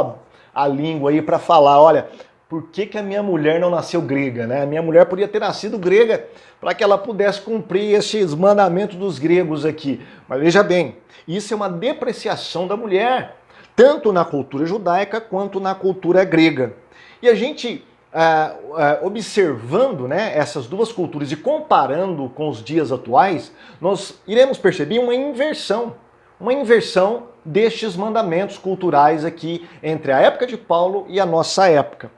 a língua aí para falar, olha, por que a minha mulher não nasceu grega, né? A minha mulher podia ter nascido grega para que ela pudesse cumprir esses mandamentos dos gregos aqui. Mas veja bem, isso é uma depreciação da mulher, tanto na cultura judaica quanto na cultura grega. E a gente, observando, né, essas duas culturas e comparando com os dias atuais, nós iremos perceber uma inversão destes mandamentos culturais aqui entre a época de Paulo e a nossa época.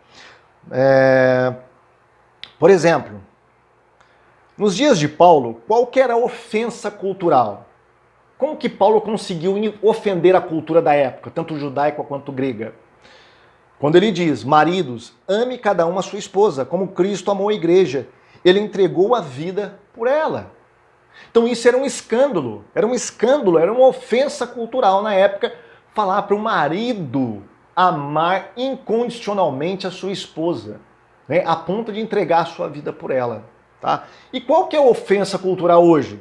Por exemplo, nos dias de Paulo, qual que era a ofensa cultural? Como que Paulo conseguiu ofender a cultura da época, tanto judaica quanto grega? Quando ele diz, maridos, ame cada um a sua esposa, como Cristo amou a igreja. Ele entregou a vida por ela. Então isso era um escândalo, era uma ofensa cultural na época, falar para o marido amar incondicionalmente a sua esposa, né, a ponto de entregar a sua vida por ela. Tá? E qual que é a ofensa cultural hoje?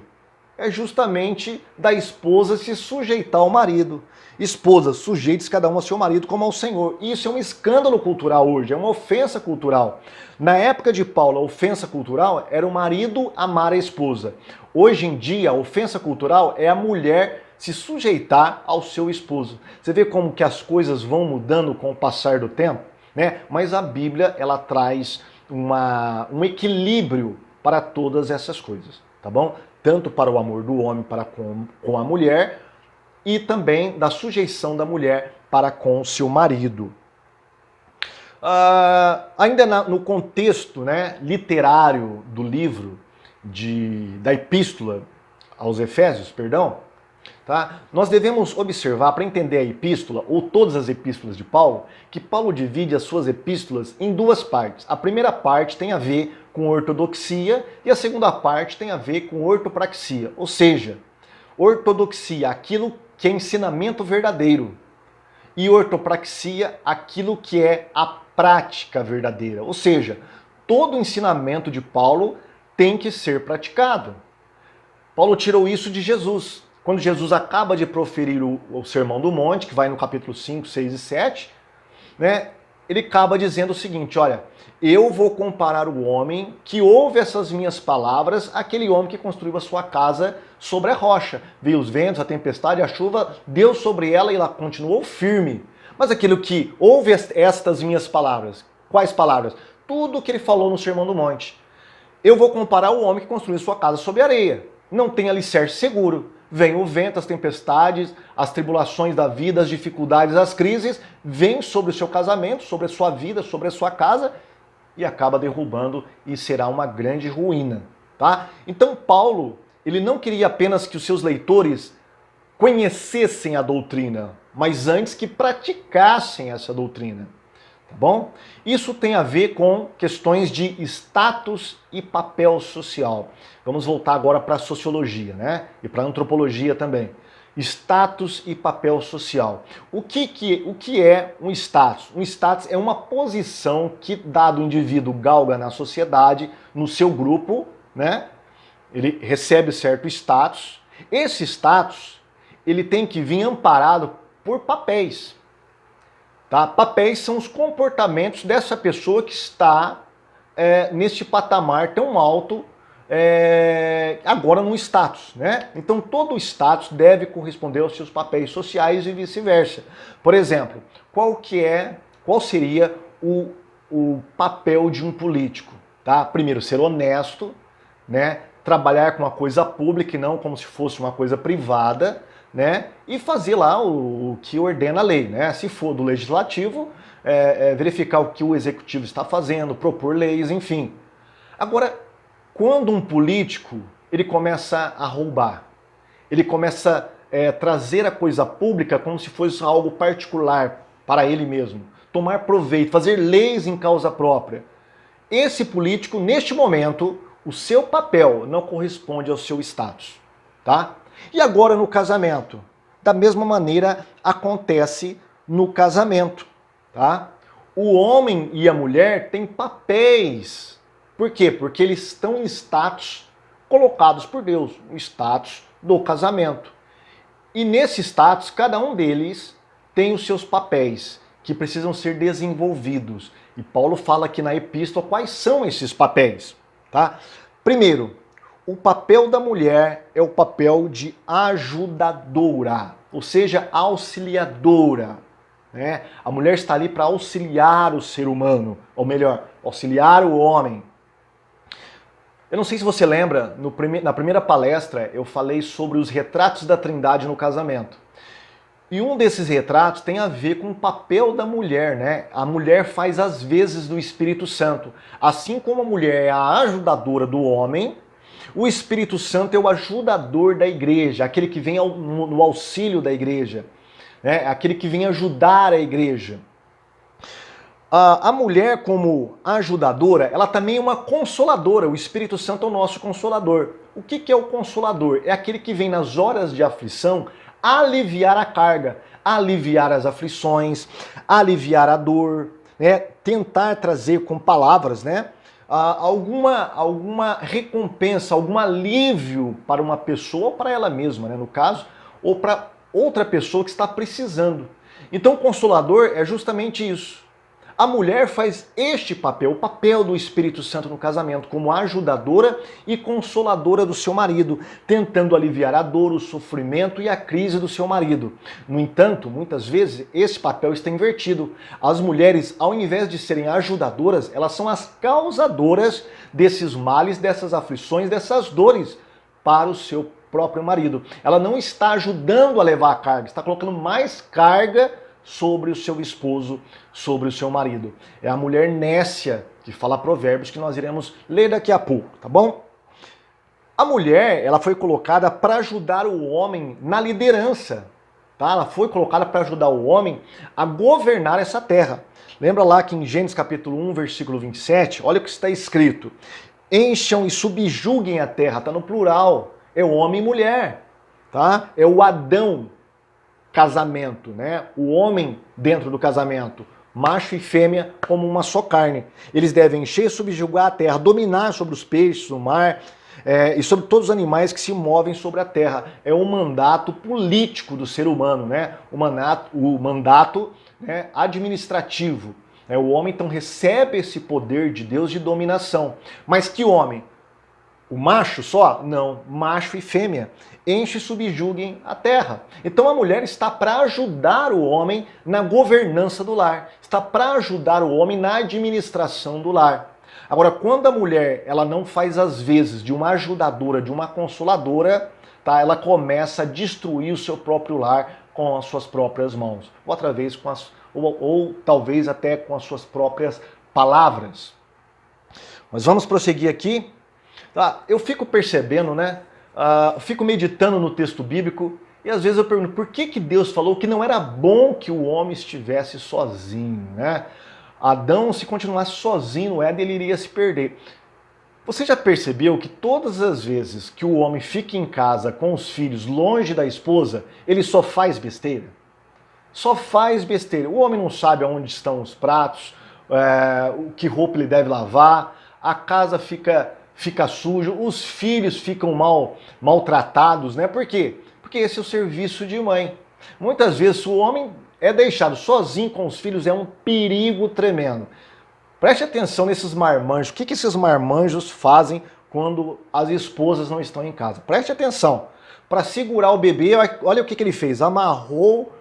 É justamente da esposa se sujeitar ao marido. Esposas, sujeites cada um ao seu marido como ao Senhor. Isso é um escândalo cultural hoje, é uma ofensa cultural. Na época de Paulo, a ofensa cultural era o marido amar a esposa. Hoje em dia, a ofensa cultural é a mulher se sujeitar ao seu esposo. Você vê como que as coisas vão mudando com o passar do tempo, né? Mas a Bíblia, ela traz um equilíbrio para todas essas coisas, tá bom? Tanto para o amor do homem para com a mulher e também da sujeição da mulher para com o seu marido. Ainda no contexto, né, literário do livro, da epístola aos Efésios, perdão, tá? Nós devemos observar, para entender a epístola, ou todas as epístolas de Paulo, que Paulo divide as suas epístolas em duas partes. A primeira parte tem a ver com ortodoxia e a segunda parte tem a ver com ortopraxia, ou seja, ortodoxia, aquilo que é ensinamento verdadeiro, e ortopraxia, aquilo que é a prática verdadeira. Ou seja, todo o ensinamento de Paulo tem que ser praticado. Paulo tirou isso de Jesus. Quando Jesus acaba de proferir o Sermão do Monte, que vai no capítulo 5, 6 e 7, né, ele acaba dizendo o seguinte, olha, eu vou comparar o homem que ouve essas minhas palavras àquele homem que construiu a sua casa sobre a rocha. Veio os ventos, a tempestade, a chuva, deu sobre ela e ela continuou firme. Mas aquele que ouve estas minhas palavras, quais palavras? Tudo o que ele falou no Sermão do Monte. Eu vou comparar o homem que construiu sua casa sobre areia. Não tem alicerce seguro. Vem o vento, as tempestades, as tribulações da vida, as dificuldades, as crises, vem sobre o seu casamento, sobre a sua vida, sobre a sua casa e acaba derrubando e será uma grande ruína, tá? Então Paulo, ele não queria apenas que os seus leitores conhecessem a doutrina, mas antes que praticassem essa doutrina, tá bom? Isso tem a ver com questões de status e papel social. Vamos voltar agora para a sociologia, né? E para a antropologia também. Status e papel social. O que é um status? Um status é uma posição que dado indivíduo galga na sociedade, no seu grupo, né? Ele recebe certo status. Esse status, ele tem que vir amparado por papéis. Tá? Papéis são os comportamentos dessa pessoa que está neste patamar tão alto agora no status, né? Então todo o status deve corresponder aos seus papéis sociais e vice-versa. Por exemplo, qual seria o papel de um político? Tá? Primeiro, ser honesto, né? Trabalhar com uma coisa pública e não como se fosse uma coisa privada, né? E fazer lá o que ordena a lei, né? Se for do legislativo, verificar o que o executivo está fazendo, propor leis, enfim. Agora, quando um político ele começa a roubar, ele começa a trazer a coisa pública como se fosse algo particular para ele mesmo, tomar proveito, fazer leis em causa própria, esse político, neste momento, o seu papel não corresponde ao seu status, tá? E agora no casamento? Da mesma maneira acontece no casamento, tá? O homem e a mulher têm papéis. Por quê? Porque eles estão em status colocados por Deus, o status do casamento. E nesse status, cada um deles tem os seus papéis que precisam ser desenvolvidos. E Paulo fala aqui na epístola quais são esses papéis, tá? Primeiro, o papel da mulher é o papel de ajudadora, ou seja, auxiliadora, né? A mulher está ali para auxiliar o ser humano, ou melhor, auxiliar o homem. Eu não sei se você lembra, na primeira palestra eu falei sobre os retratos da Trindade no casamento. E um desses retratos tem a ver com o papel da mulher, né? A mulher faz as vezes do Espírito Santo. Assim como a mulher é a ajudadora do homem, o Espírito Santo é o ajudador da igreja, aquele que vem no auxílio da igreja, né? Aquele que vem ajudar a igreja. A mulher, como ajudadora, ela também é uma consoladora. O Espírito Santo é o nosso consolador. O que é o consolador? É aquele que vem nas horas de aflição aliviar a carga, aliviar as aflições, aliviar a dor, né? Tentar trazer com palavras, né? Alguma recompensa, algum alívio para uma pessoa ou para ela mesma, né? No caso, ou para outra pessoa que está precisando. Então o consolador é justamente isso. A mulher faz este papel, o papel do Espírito Santo no casamento, como ajudadora e consoladora do seu marido, tentando aliviar a dor, o sofrimento e a crise do seu marido. No entanto, muitas vezes esse papel está invertido. As mulheres, ao invés de serem ajudadoras, elas são as causadoras desses males, dessas aflições, dessas dores para o seu próprio marido. Ela não está ajudando a levar a carga, está colocando mais carga sobre o seu esposo, sobre o seu marido. É a mulher nécia que fala Provérbios, que nós iremos ler daqui a pouco, tá bom? A mulher, ela foi colocada para ajudar o homem na liderança, tá? Ela foi colocada para ajudar o homem a governar essa terra. Lembra lá que em Gênesis capítulo 1, versículo 27, olha o que está escrito: encham e subjuguem a terra, tá no plural, é homem e mulher, tá? É o Adão, casamento, né? O homem dentro do casamento, macho e fêmea como uma só carne. Eles devem encher e subjugar a terra, dominar sobre os peixes, o mar e sobre todos os animais que se movem sobre a terra. É um mandato político do ser humano, né? O mandato né, administrativo. O homem então recebe esse poder de Deus de dominação. Mas que homem? O macho só? Não, macho e fêmea. Enche e subjuguem a terra. Então a mulher está para ajudar o homem na governança do lar, está para ajudar o homem na administração do lar. Agora, quando a mulher ela não faz as vezes de uma ajudadora, de uma consoladora, tá? Ela começa a destruir o seu próprio lar com as suas próprias mãos, ou através ou talvez até com as suas próprias palavras. Mas vamos prosseguir aqui. Tá? Eu fico percebendo, né? Fico meditando no texto bíblico e às vezes eu pergunto por que Deus falou que não era bom que o homem estivesse sozinho, né? Adão, se continuasse sozinho no Éden, ele iria se perder. Você já percebeu que todas as vezes que o homem fica em casa com os filhos longe da esposa, ele só faz besteira? Só faz besteira. O homem não sabe aonde estão os pratos, que roupa ele deve lavar, a casa fica sujo, os filhos ficam maltratados, né? Por quê? Porque esse é o serviço de mãe. Muitas vezes o homem é deixado sozinho com os filhos, é um perigo tremendo. Preste atenção nesses marmanjos. O que esses marmanjos fazem quando as esposas não estão em casa? Preste atenção. Para segurar o bebê, olha o que ele fez. Amarrou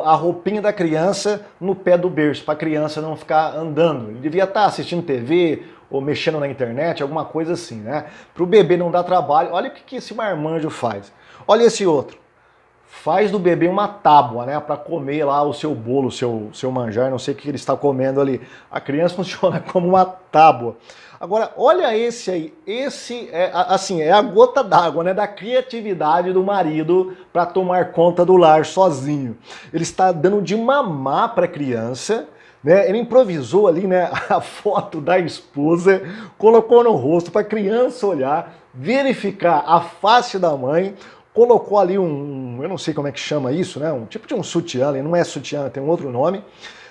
a roupinha da criança no pé do berço, para a criança não ficar andando. Ele devia estar assistindo TV ou mexendo na internet, alguma coisa assim, né? Para o bebê não dar trabalho. Olha o que esse marmanjo faz. Olha esse outro. Faz do bebê uma tábua, né? Para comer lá o seu bolo, o seu manjar, não sei o que ele está comendo ali. A criança funciona como uma tábua. Agora, olha esse aí. Esse é a gota d'água, né? Da criatividade do marido para tomar conta do lar sozinho. Ele está dando de mamar para a criança, né? Ele improvisou ali, né, a foto da esposa, colocou no rosto para a criança olhar, verificar a face da mãe, colocou ali eu não sei como é que chama isso, né? Um tipo de um sutiã, não é sutiã, tem um outro nome,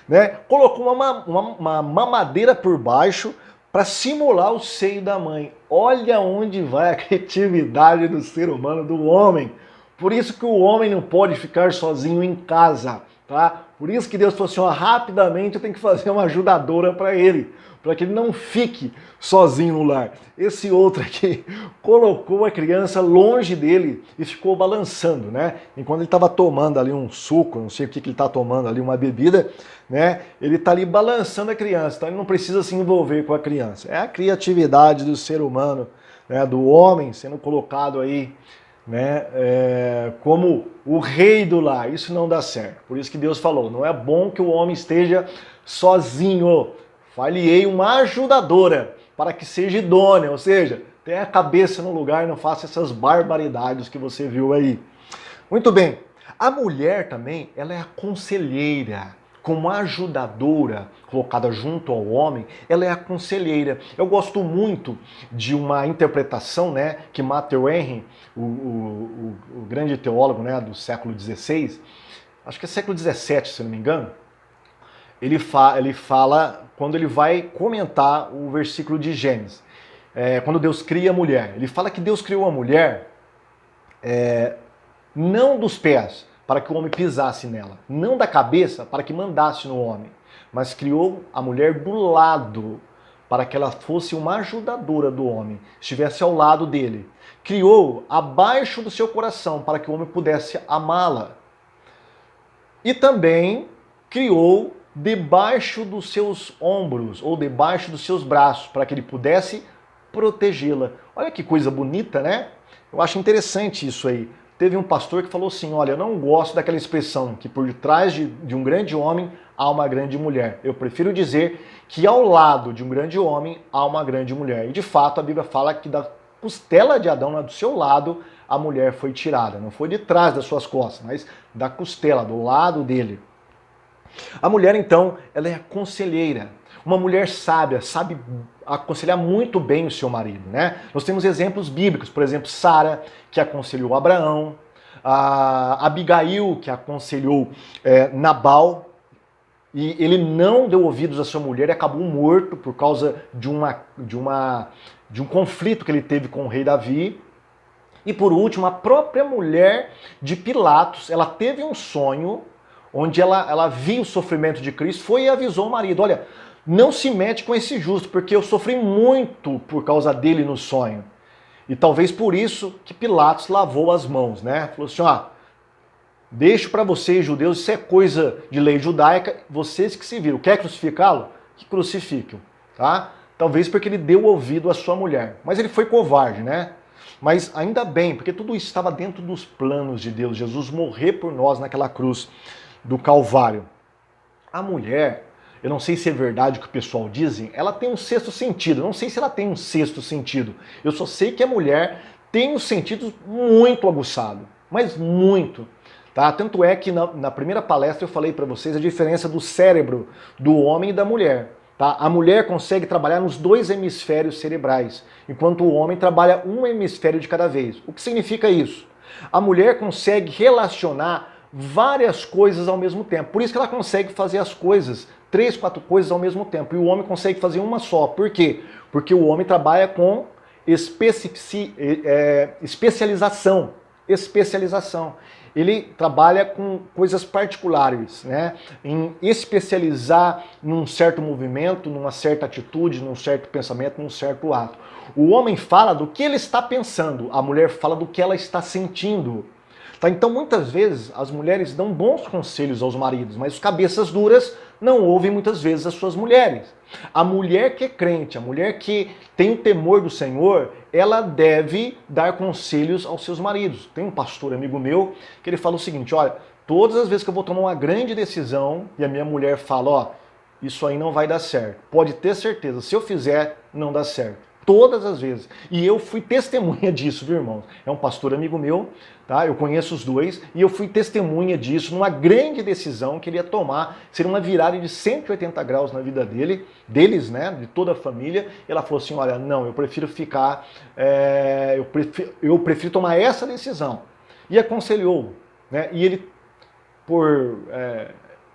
né? Colocou uma mamadeira por baixo para simular o seio da mãe. Olha onde vai a criatividade do ser humano, do homem. Por isso que o homem não pode ficar sozinho em casa, tá? Por isso que Deus falou assim, ó, rapidamente eu tenho que fazer uma ajudadora para ele, para que ele não fique sozinho no lar. Esse outro aqui colocou a criança longe dele e ficou balançando, né? Enquanto ele estava tomando ali um suco, não sei o que ele está tomando ali, uma bebida, né? Ele está ali balançando a criança, então ele não precisa se envolver com a criança. É a criatividade do ser humano, né? Do homem sendo colocado aí, né, como o rei do lar. Isso não dá certo. Por isso que Deus falou, não é bom que o homem esteja sozinho. Far-lhe-ei uma ajudadora para que seja idônea, ou seja, tenha a cabeça no lugar e não faça essas barbaridades que você viu aí. Muito bem. A mulher também, ela é a conselheira. Como ajudadora, colocada junto ao homem, ela é a conselheira. Eu gosto muito de uma interpretação, né, que Matthew Henry, o grande teólogo, né, do século XVI, acho que é século XVII, se não me engano, ele fala quando ele vai comentar o versículo de Gênesis, quando Deus cria a mulher. Ele fala que Deus criou a mulher não dos pés, para que o homem pisasse nela, não da cabeça, para que mandasse no homem, mas criou a mulher do lado, para que ela fosse uma ajudadora do homem, estivesse ao lado dele. Criou abaixo do seu coração, para que o homem pudesse amá-la. E também criou debaixo dos seus ombros, ou debaixo dos seus braços, para que ele pudesse protegê-la. Olha que coisa bonita, né? Eu acho interessante isso aí. Teve um pastor que falou assim, olha, eu não gosto daquela expressão que por detrás de um grande homem há uma grande mulher. Eu prefiro dizer que ao lado de um grande homem há uma grande mulher. E de fato a Bíblia fala que da costela de Adão, do seu lado, a mulher foi tirada. Não foi de trás das suas costas, mas da costela, do lado dele. A mulher, então, ela é a conselheira. Uma mulher sábia, sabe aconselhar muito bem o seu marido, né? Nós temos exemplos bíblicos, por exemplo, Sara, que aconselhou Abraão, a Abigail, que aconselhou Nabal, e ele não deu ouvidos à sua mulher e acabou morto por causa de um conflito que ele teve com o rei Davi. E por último, a própria mulher de Pilatos, ela teve um sonho onde ela viu o sofrimento de Cristo, foi e avisou o marido, olha, não se mete com esse justo, porque eu sofri muito por causa dele no sonho. E talvez por isso que Pilatos lavou as mãos, né? Falou assim, ó, deixo para vocês, judeus, isso é coisa de lei judaica, vocês que se viram. Quer crucificá-lo? Que crucifiquem, tá? Talvez porque ele deu ouvido à sua mulher. Mas ele foi covarde, né? Mas ainda bem, porque tudo isso estava dentro dos planos de Deus. Jesus morrer por nós naquela cruz do Calvário. A mulher, eu não sei se é verdade o que o pessoal dizem, ela tem um sexto sentido. Eu não sei se ela tem um sexto sentido. Eu só sei que a mulher tem um sentido muito aguçado, mas muito. Tá? Tanto é que na primeira palestra eu falei para vocês a diferença do cérebro do homem e da mulher. Tá? A mulher consegue trabalhar nos dois hemisférios cerebrais, enquanto o homem trabalha um hemisfério de cada vez. O que significa isso? A mulher consegue relacionar várias coisas ao mesmo tempo. Por isso que ela consegue fazer as coisas, 3, 4 coisas ao mesmo tempo. E o homem consegue fazer uma só. Por quê? Porque o homem trabalha com especialização. Ele trabalha com coisas particulares, né? Em especializar num certo movimento, numa certa atitude, num certo pensamento, num certo ato. O homem fala do que ele está pensando, a mulher fala do que ela está sentindo. Tá? Então, muitas vezes, as mulheres dão bons conselhos aos maridos, mas os cabeças duras não ouvem muitas vezes as suas mulheres. A mulher que é crente, a mulher que tem o temor do Senhor, ela deve dar conselhos aos seus maridos. Tem um pastor amigo meu que ele fala o seguinte, olha, todas as vezes que eu vou tomar uma grande decisão e a minha mulher fala, ó, isso aí não vai dar certo, pode ter certeza, se eu fizer, não dá certo. Todas as vezes. E eu fui testemunha disso, viu, irmãos? É um pastor amigo meu, tá? Eu conheço os dois, e eu fui testemunha disso numa grande decisão que ele ia tomar, seria uma virada de 180 graus na vida deles, né? De toda a família. E ela falou assim, olha, não, eu prefiro ficar, eu prefiro tomar essa decisão. E aconselhou, né? E ele, por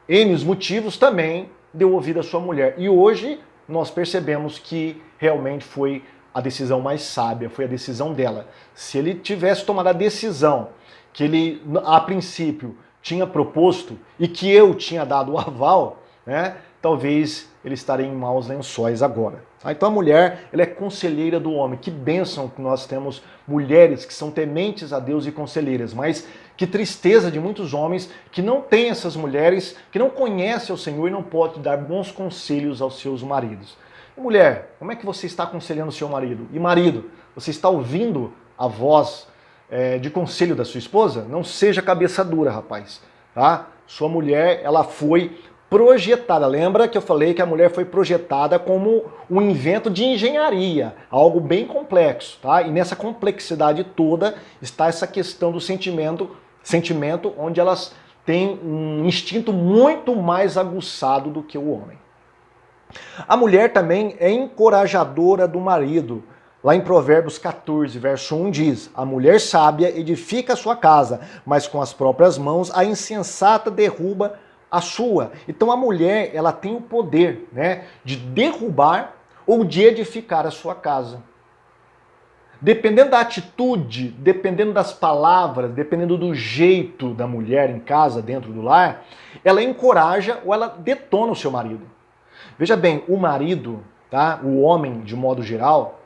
N motivos, também deu ouvido à sua mulher. E hoje nós percebemos que realmente foi a decisão mais sábia, foi a decisão dela. Se ele tivesse tomado a decisão que ele, a princípio, tinha proposto e que eu tinha dado o aval, né, talvez ele estaria em maus lençóis agora. Então a mulher, ela é conselheira do homem. Que bênção que nós temos mulheres que são tementes a Deus e conselheiras, mas que tristeza de muitos homens que não têm essas mulheres, que não conhecem o Senhor e não podem dar bons conselhos aos seus maridos. Mulher, como é que você está aconselhando o seu marido? E marido, você está ouvindo a voz de conselho da sua esposa? Não seja cabeça dura, rapaz. Tá? Sua mulher, ela foi projetada. Lembra que eu falei que a mulher foi projetada como um invento de engenharia, algo bem complexo, tá? E nessa complexidade toda está essa questão do sentimento onde elas têm um instinto muito mais aguçado do que o homem. A mulher também é encorajadora do marido. Lá em Provérbios 14, verso 1 diz, a mulher sábia edifica a sua casa, mas com as próprias mãos a insensata derruba a sua. Então a mulher, ela tem o poder, né, de derrubar ou de edificar a sua casa. Dependendo da atitude, dependendo das palavras, dependendo do jeito da mulher em casa, dentro do lar, ela encoraja ou ela detona o seu marido. Veja bem, o marido, tá? O homem, de modo geral,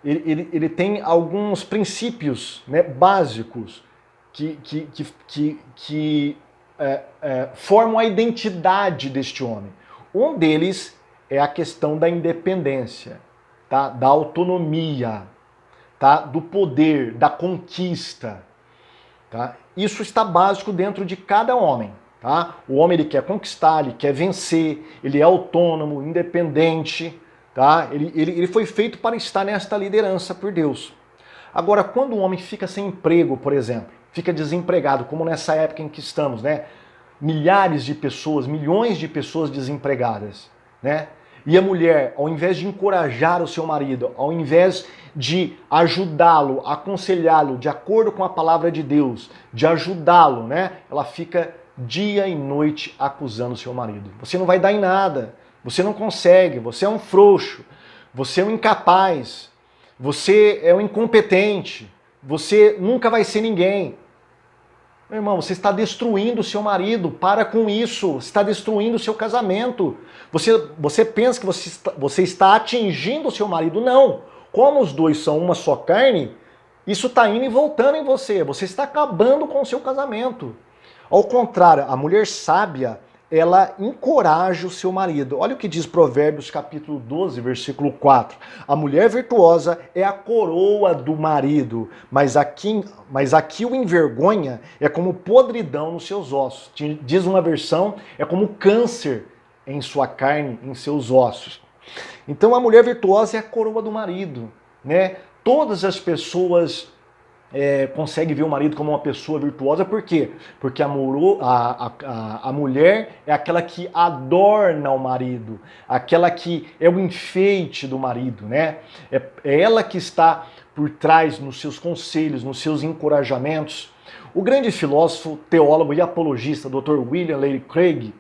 ele tem alguns princípios, né, básicos que formam a identidade deste homem. Um deles é a questão da independência, tá? Da autonomia, tá? Do poder, da conquista. Tá? Isso está básico dentro de cada homem. Tá? O homem ele quer conquistar, ele quer vencer, ele é autônomo, independente. Tá? Ele foi feito para estar nesta liderança por Deus. Agora, quando um homem fica sem emprego, por exemplo, fica desempregado, como nessa época em que estamos, né? Milhares de pessoas, milhões de pessoas desempregadas, né? E a mulher, ao invés de encorajar o seu marido, ao invés de ajudá-lo, aconselhá-lo de acordo com a palavra de Deus, de ajudá-lo, né? Ela fica dia e noite acusando o seu marido. Você não vai dar em nada, você não consegue, você é um frouxo, você é um incapaz, você é um incompetente, você nunca vai ser ninguém. Meu irmão, você está destruindo o seu marido, para com isso, você está destruindo o seu casamento. Você pensa que você está atingindo o seu marido, não. Como os dois são uma só carne, isso está indo e voltando em você, você está acabando com o seu casamento. Ao contrário, a mulher sábia, ela encoraja o seu marido. Olha o que diz Provérbios capítulo 12, versículo 4. A mulher virtuosa é a coroa do marido, mas aqui o envergonha é como podridão nos seus ossos. Diz uma versão, é como câncer em sua carne, em seus ossos. Então a mulher virtuosa é a coroa do marido, né? Todas as pessoas consegue ver o marido como uma pessoa virtuosa, por quê? Porque a mulher é aquela que adorna o marido, aquela que é o enfeite do marido, né? É ela que está por trás nos seus conselhos, nos seus encorajamentos. O grande filósofo, teólogo e apologista, Dr. William Lane Craig,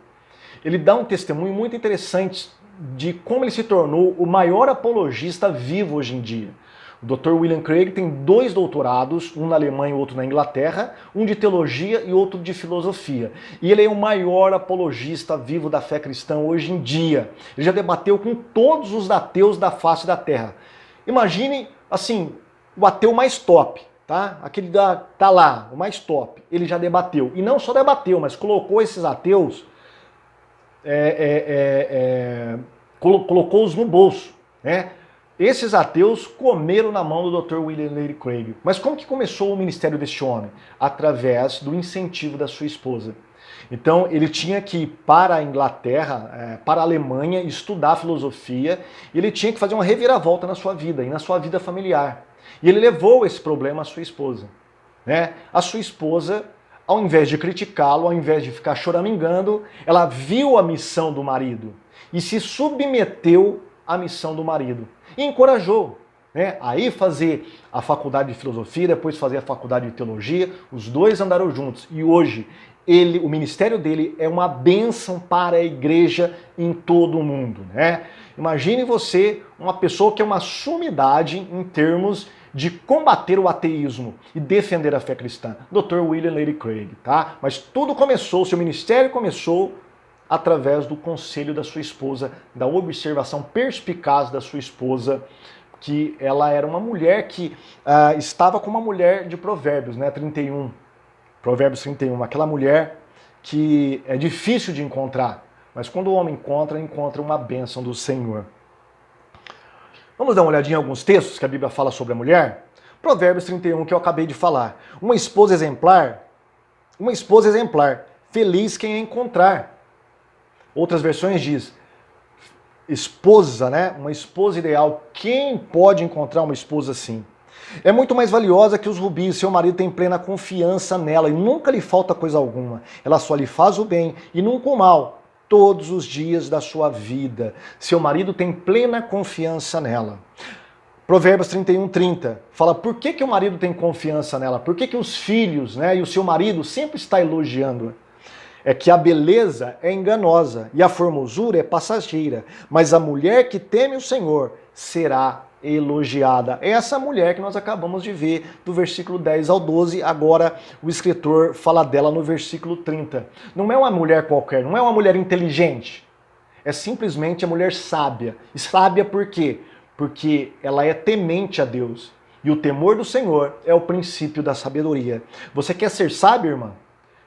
ele dá um testemunho muito interessante de como ele se tornou o maior apologista vivo hoje em dia. O Dr. William Craig tem 2 doutorados, um na Alemanha e outro na Inglaterra, um de teologia e outro de filosofia. E ele é o maior apologista vivo da fé cristã hoje em dia. Ele já debateu com todos os ateus da face da terra. Imagine, assim, o ateu mais top, tá? Aquele tá lá, o mais top. Ele já debateu. E não só debateu, mas colocou esses ateus, colocou-os no bolso, né? Esses ateus comeram na mão do Dr. William Lane Craig. Mas como que começou o ministério deste homem? Através do incentivo da sua esposa. Então ele tinha que ir para a Inglaterra, para a Alemanha, estudar filosofia, e ele tinha que fazer uma reviravolta na sua vida e na sua vida familiar. E ele levou esse problema à sua esposa, né? A sua esposa, ao invés de criticá-lo, ao invés de ficar choramingando, ela viu a missão do marido e se submeteu à missão do marido. E encorajou, né, a ir fazer a faculdade de filosofia, depois fazer a faculdade de teologia. Os dois andaram juntos e hoje o ministério dele é uma bênção para a igreja em todo o mundo, né? Imagine você, uma pessoa que é uma sumidade em termos de combater o ateísmo e defender a fé cristã, Dr. William Lane Craig, tá? Mas tudo começou, seu ministério começou através do conselho da sua esposa, da observação perspicaz da sua esposa, que ela era uma mulher que estava como uma mulher de Provérbios, né, 31. Provérbios 31, aquela mulher que é difícil de encontrar, mas quando o homem encontra uma bênção do Senhor. Vamos dar uma olhadinha em alguns textos que a Bíblia fala sobre a mulher? Provérbios 31, que eu acabei de falar. Uma esposa exemplar, feliz quem a encontrar. Outras versões diz, esposa, né? Uma esposa ideal. Quem pode encontrar uma esposa assim? É muito mais valiosa que os rubis. Seu marido tem plena confiança nela e nunca lhe falta coisa alguma. Ela só lhe faz o bem e nunca o mal, todos os dias da sua vida. Seu marido tem plena confiança nela. Provérbios 31:30 fala por que o marido tem confiança nela, por que os filhos, né, e o seu marido sempre está elogiando. É que a beleza é enganosa e a formosura é passageira, mas a mulher que teme o Senhor será elogiada. É essa mulher que nós acabamos de ver do versículo 10 ao 12, agora o escritor fala dela no versículo 30. Não é uma mulher qualquer, não é uma mulher inteligente, é simplesmente a mulher sábia. E sábia por quê? Porque ela é temente a Deus. E o temor do Senhor é o princípio da sabedoria. Você quer ser sábio, irmã?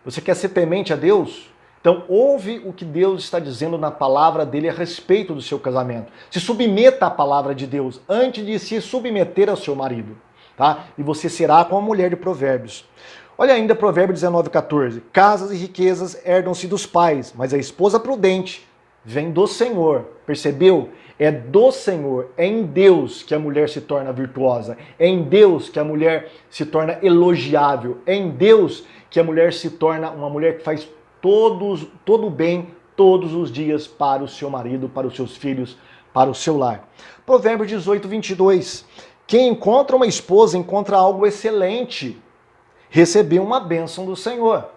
Você quer ser temente a Deus? Então ouve o que Deus está dizendo na palavra dele a respeito do seu casamento. Se submeta à palavra de Deus antes de se submeter ao seu marido, tá? E você será como a mulher de Provérbios. Olha ainda Provérbio 19:14. Casas e riquezas herdam-se dos pais, mas a esposa prudente vem do Senhor. Percebeu? É do Senhor, é em Deus que a mulher se torna virtuosa, é em Deus que a mulher se torna elogiável, é em Deus que a mulher se torna uma mulher que faz todo o bem todos os dias para o seu marido, para os seus filhos, para o seu lar. Provérbios 18:22. Quem encontra uma esposa encontra algo excelente, recebeu uma bênção do Senhor.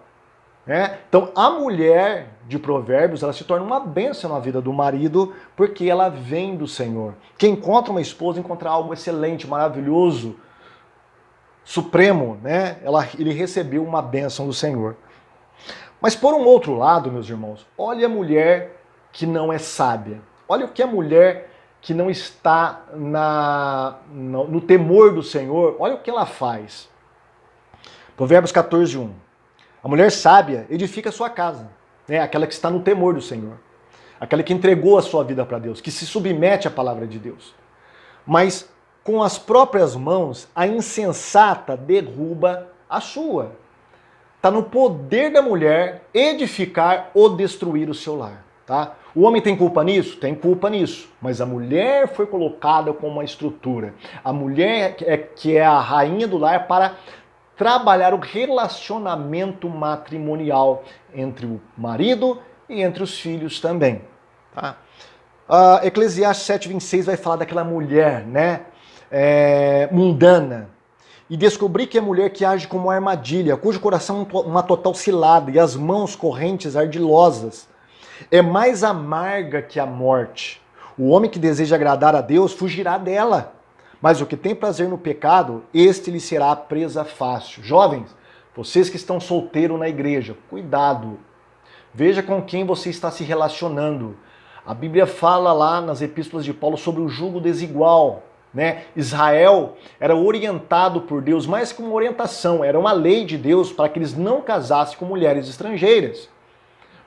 Então a mulher de Provérbios, ela se torna uma bênção na vida do marido, porque ela vem do Senhor. Quem encontra uma esposa encontra algo excelente, maravilhoso, supremo, né? Ele recebeu uma bênção do Senhor. Mas por um outro lado, meus irmãos, olha a mulher que não é sábia. Olha o que a mulher que não está no temor do Senhor, olha o que ela faz. Provérbios 14:1. A mulher sábia edifica a sua casa, né? Aquela que está no temor do Senhor. Aquela que entregou a sua vida para Deus, que se submete à palavra de Deus. Mas com as próprias mãos, a insensata derruba a sua. Está no poder da mulher edificar ou destruir o seu lar. Tá? O homem tem culpa nisso? Tem culpa nisso. Mas a mulher foi colocada como uma estrutura. A mulher que é a rainha do lar para trabalhar o relacionamento matrimonial entre o marido e entre os filhos também. Tá? Eclesiastes 7:26 vai falar daquela mulher, né, mundana. E descobri que é mulher que age como uma armadilha, cujo coração é uma total cilada e as mãos correntes ardilosas. É mais amarga que a morte. O homem que deseja agradar a Deus fugirá dela. Mas o que tem prazer no pecado, este lhe será presa fácil. Jovens, vocês que estão solteiros na igreja, cuidado. Veja com quem você está se relacionando. A Bíblia fala lá nas epístolas de Paulo sobre o jugo desigual. Né? Israel era orientado por Deus, mais que uma orientação, era uma lei de Deus para que eles não casassem com mulheres estrangeiras.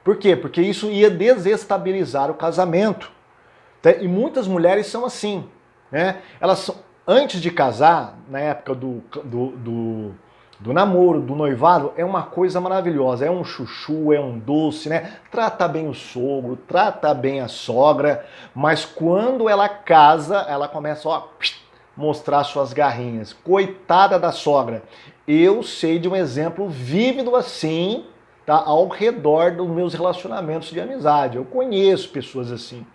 Por quê? Porque isso ia desestabilizar o casamento. E muitas mulheres são assim. Né? Elas, antes de casar, na época do namoro, do noivado, é uma coisa maravilhosa, é um chuchu, é um doce, né? Trata bem o sogro, trata bem a sogra, mas quando ela casa, ela começa a mostrar suas garrinhas. Coitada da sogra. Eu sei de um exemplo vívido assim, tá? Ao redor dos meus relacionamentos de amizade. Eu conheço pessoas assim.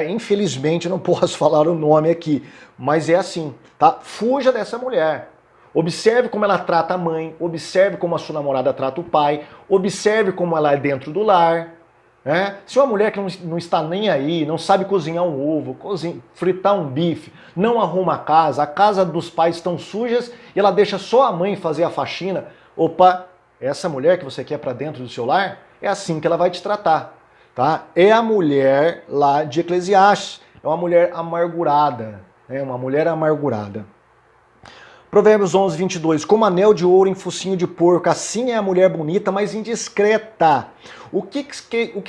Infelizmente, eu não posso falar o nome aqui, mas é assim, tá? Fuja dessa mulher. Observe como ela trata a mãe, observe como a sua namorada trata o pai, observe como ela é dentro do lar. Né? Se uma mulher que não está nem aí, não sabe cozinhar um ovo, fritar um bife, não arruma a casa dos pais estão sujas e ela deixa só a mãe fazer a faxina, opa, essa mulher que você quer para dentro do seu lar, é assim que ela vai te tratar. Tá? É a mulher lá de Eclesiastes, é uma mulher amargurada, uma mulher amargurada. Provérbios 11:22, como anel de ouro em focinho de porco, assim é a mulher bonita, mas indiscreta. O que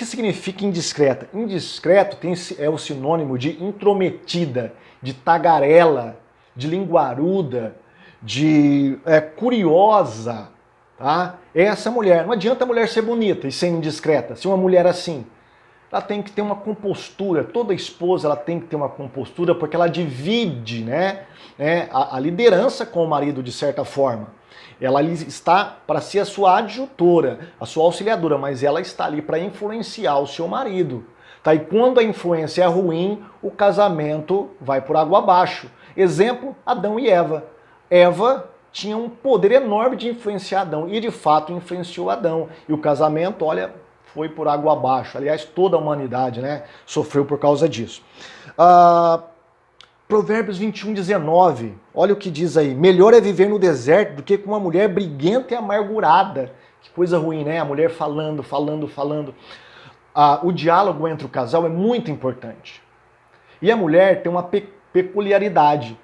significa indiscreta? Indiscreto é o sinônimo de intrometida, de tagarela, de linguaruda, de curiosa. Tá? É essa mulher. Não adianta a mulher ser bonita e ser indiscreta. Se uma mulher assim, ela tem que ter uma compostura, toda esposa ela tem que ter uma compostura, porque ela divide, né, a liderança com o marido de certa forma. Ela está para ser a sua adjutora, a sua auxiliadora, mas ela está ali para influenciar o seu marido. Tá? E quando a influência é ruim, o casamento vai por água abaixo. Exemplo, Adão e Eva. Eva tinha um poder enorme de influenciar Adão, e de fato influenciou Adão. E o casamento, olha, foi por água abaixo. Aliás, toda a humanidade, né, sofreu por causa disso. Provérbios 21:19, olha o que diz aí: melhor é viver no deserto do que com uma mulher briguenta e amargurada. Que coisa ruim, né? A mulher falando, falando, falando. O diálogo entre o casal é muito importante. E a mulher tem uma peculiaridade,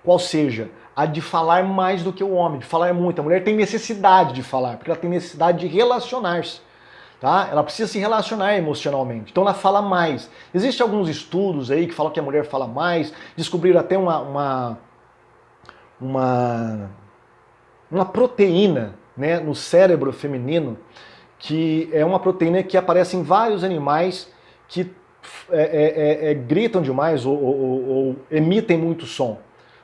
qual seja, a de falar mais do que o homem, de falar muito. A mulher tem necessidade de falar, porque ela tem necessidade de relacionar-se. Tá? Ela precisa se relacionar emocionalmente, então ela fala mais. Existem alguns estudos aí que falam que a mulher fala mais, descobriram até uma proteína, né, no cérebro feminino, que é uma proteína que aparece em vários animais que gritam demais ou emitem muito som.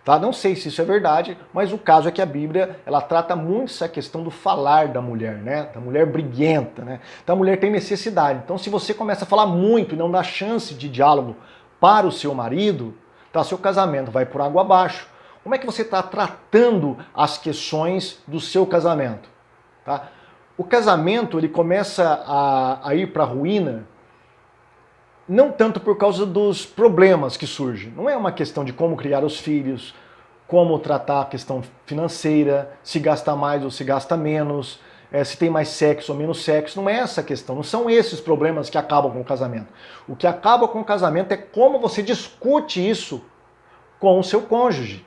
Tá? Não sei se isso é verdade, mas o caso é que a Bíblia ela trata muito essa questão do falar da mulher, né? Da mulher briguenta, né? Então a mulher tem necessidade. Então se você começa a falar muito e não dá chance de diálogo para o seu marido, tá? Seu casamento vai por água abaixo. Como é que você está tratando as questões do seu casamento? Tá? O casamento ele começa a ir para a ruína não tanto por causa dos problemas que surgem. Não é uma questão de como criar os filhos, como tratar a questão financeira, se gasta mais ou se gasta menos, se tem mais sexo ou menos sexo. Não é essa a questão. Não são esses problemas que acabam com o casamento. O que acaba com o casamento é como você discute isso com o seu cônjuge.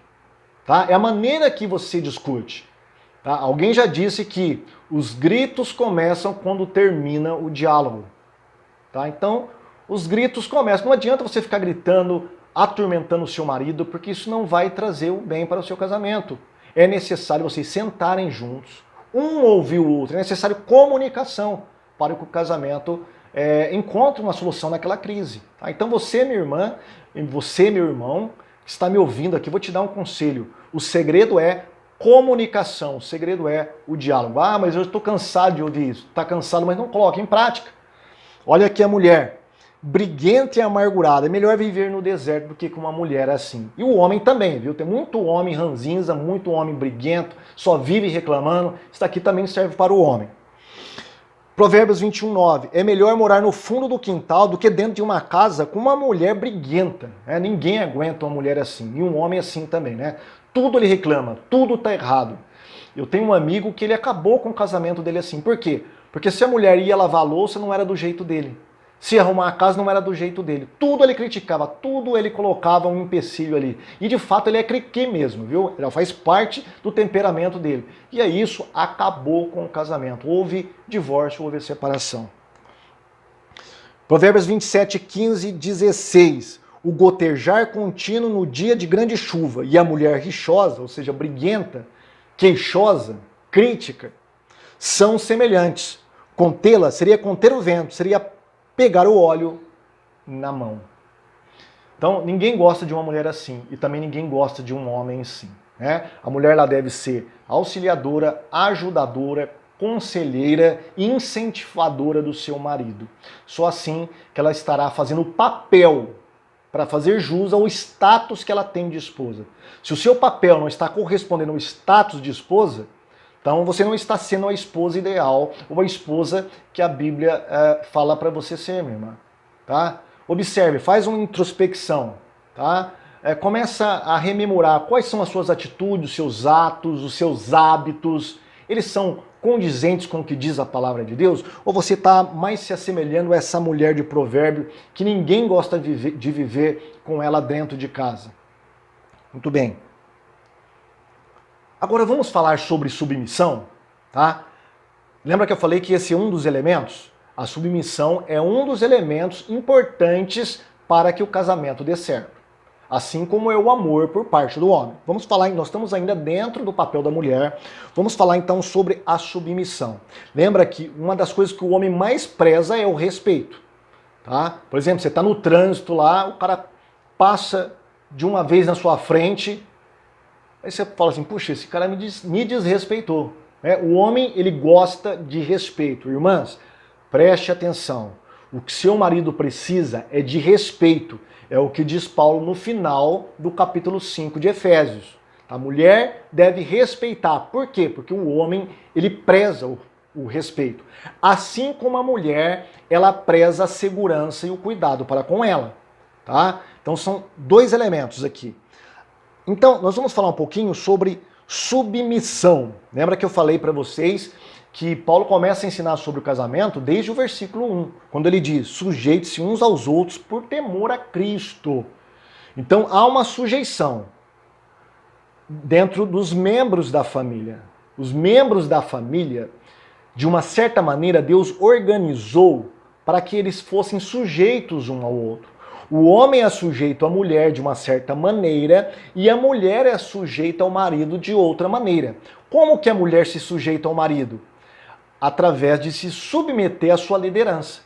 Tá? É a maneira que você discute. Tá? Alguém já disse que os gritos começam quando termina o diálogo. Tá? Então, os gritos começam. Não adianta você ficar gritando, atormentando o seu marido, porque isso não vai trazer o bem para o seu casamento. É necessário vocês sentarem juntos, um ouvir o outro. É necessário comunicação para que o casamento encontre uma solução naquela crise. Tá? Então você, minha irmã, e você, meu irmão, que está me ouvindo aqui, vou te dar um conselho. O segredo é comunicação, o segredo é o diálogo. Ah, mas eu estou cansado de ouvir isso. Está cansado, mas não coloque em prática. Olha aqui a mulher, briguenta e amargurada. É melhor viver no deserto do que com uma mulher assim. E o homem também, viu? Tem muito homem ranzinza, muito homem briguento, só vive reclamando. Isso aqui também serve para o homem. Provérbios 21:9. É melhor morar no fundo do quintal do que dentro de uma casa com uma mulher briguenta. Ninguém aguenta uma mulher assim. E um homem assim também, né? Tudo ele reclama, tudo tá errado. Eu tenho um amigo que ele acabou com o casamento dele assim. Por quê? Porque se a mulher ia lavar a louça, não era do jeito dele. Se arrumar a casa, não era do jeito dele. Tudo ele criticava, tudo ele colocava um empecilho ali. E de fato ele é criqui mesmo, viu? Ele faz parte do temperamento dele. E aí isso acabou com o casamento. Houve divórcio, houve separação. Provérbios 27:15-16. O gotejar contínuo no dia de grande chuva e a mulher rixosa, ou seja, briguenta, queixosa, crítica, são semelhantes. Contê-la seria conter o vento, seria pegar o óleo na mão. Então, ninguém gosta de uma mulher assim e também ninguém gosta de um homem assim. Né? A mulher ela deve ser auxiliadora, ajudadora, conselheira e incentivadora do seu marido. Só assim que ela estará fazendo o papel para fazer jus ao status que ela tem de esposa. Se o seu papel não está correspondendo ao status de esposa, então você não está sendo a esposa ideal ou a esposa que a Bíblia fala para você ser, minha irmã. Tá? Observe, faz uma introspecção. Tá? Começa a rememorar quais são as suas atitudes, os seus atos, os seus hábitos. Eles são condizentes com o que diz a palavra de Deus? Ou você está mais se assemelhando a essa mulher de provérbio que ninguém gosta de viver com ela dentro de casa? Muito bem. Agora vamos falar sobre submissão, tá? Lembra que eu falei que esse é um dos elementos? A submissão é um dos elementos importantes para que o casamento dê certo. Assim como é o amor por parte do homem. Vamos falar, nós estamos ainda dentro do papel da mulher, vamos falar então sobre a submissão. Lembra que uma das coisas que o homem mais preza é o respeito. Tá? Por exemplo, você está no trânsito lá, o cara passa de uma vez na sua frente, aí você fala assim, puxa, esse cara me desrespeitou. O homem, ele gosta de respeito. Irmãs, preste atenção. O que seu marido precisa é de respeito. É o que diz Paulo no final do capítulo 5 de Efésios. A mulher deve respeitar. Por quê? Porque o homem, ele preza o respeito. Assim como a mulher, ela preza a segurança e o cuidado para com ela. Tá? Então são dois elementos aqui. Então, nós vamos falar um pouquinho sobre submissão. Lembra que eu falei para vocês que Paulo começa a ensinar sobre o casamento desde o versículo 1, quando ele diz: sujeite-se uns aos outros por temor a Cristo. Então há uma sujeição dentro dos membros da família. Os membros da família, de uma certa maneira, Deus organizou para que eles fossem sujeitos um ao outro. O homem é sujeito à mulher de uma certa maneira e a mulher é sujeita ao marido de outra maneira. Como que a mulher se sujeita ao marido? Através de se submeter à sua liderança.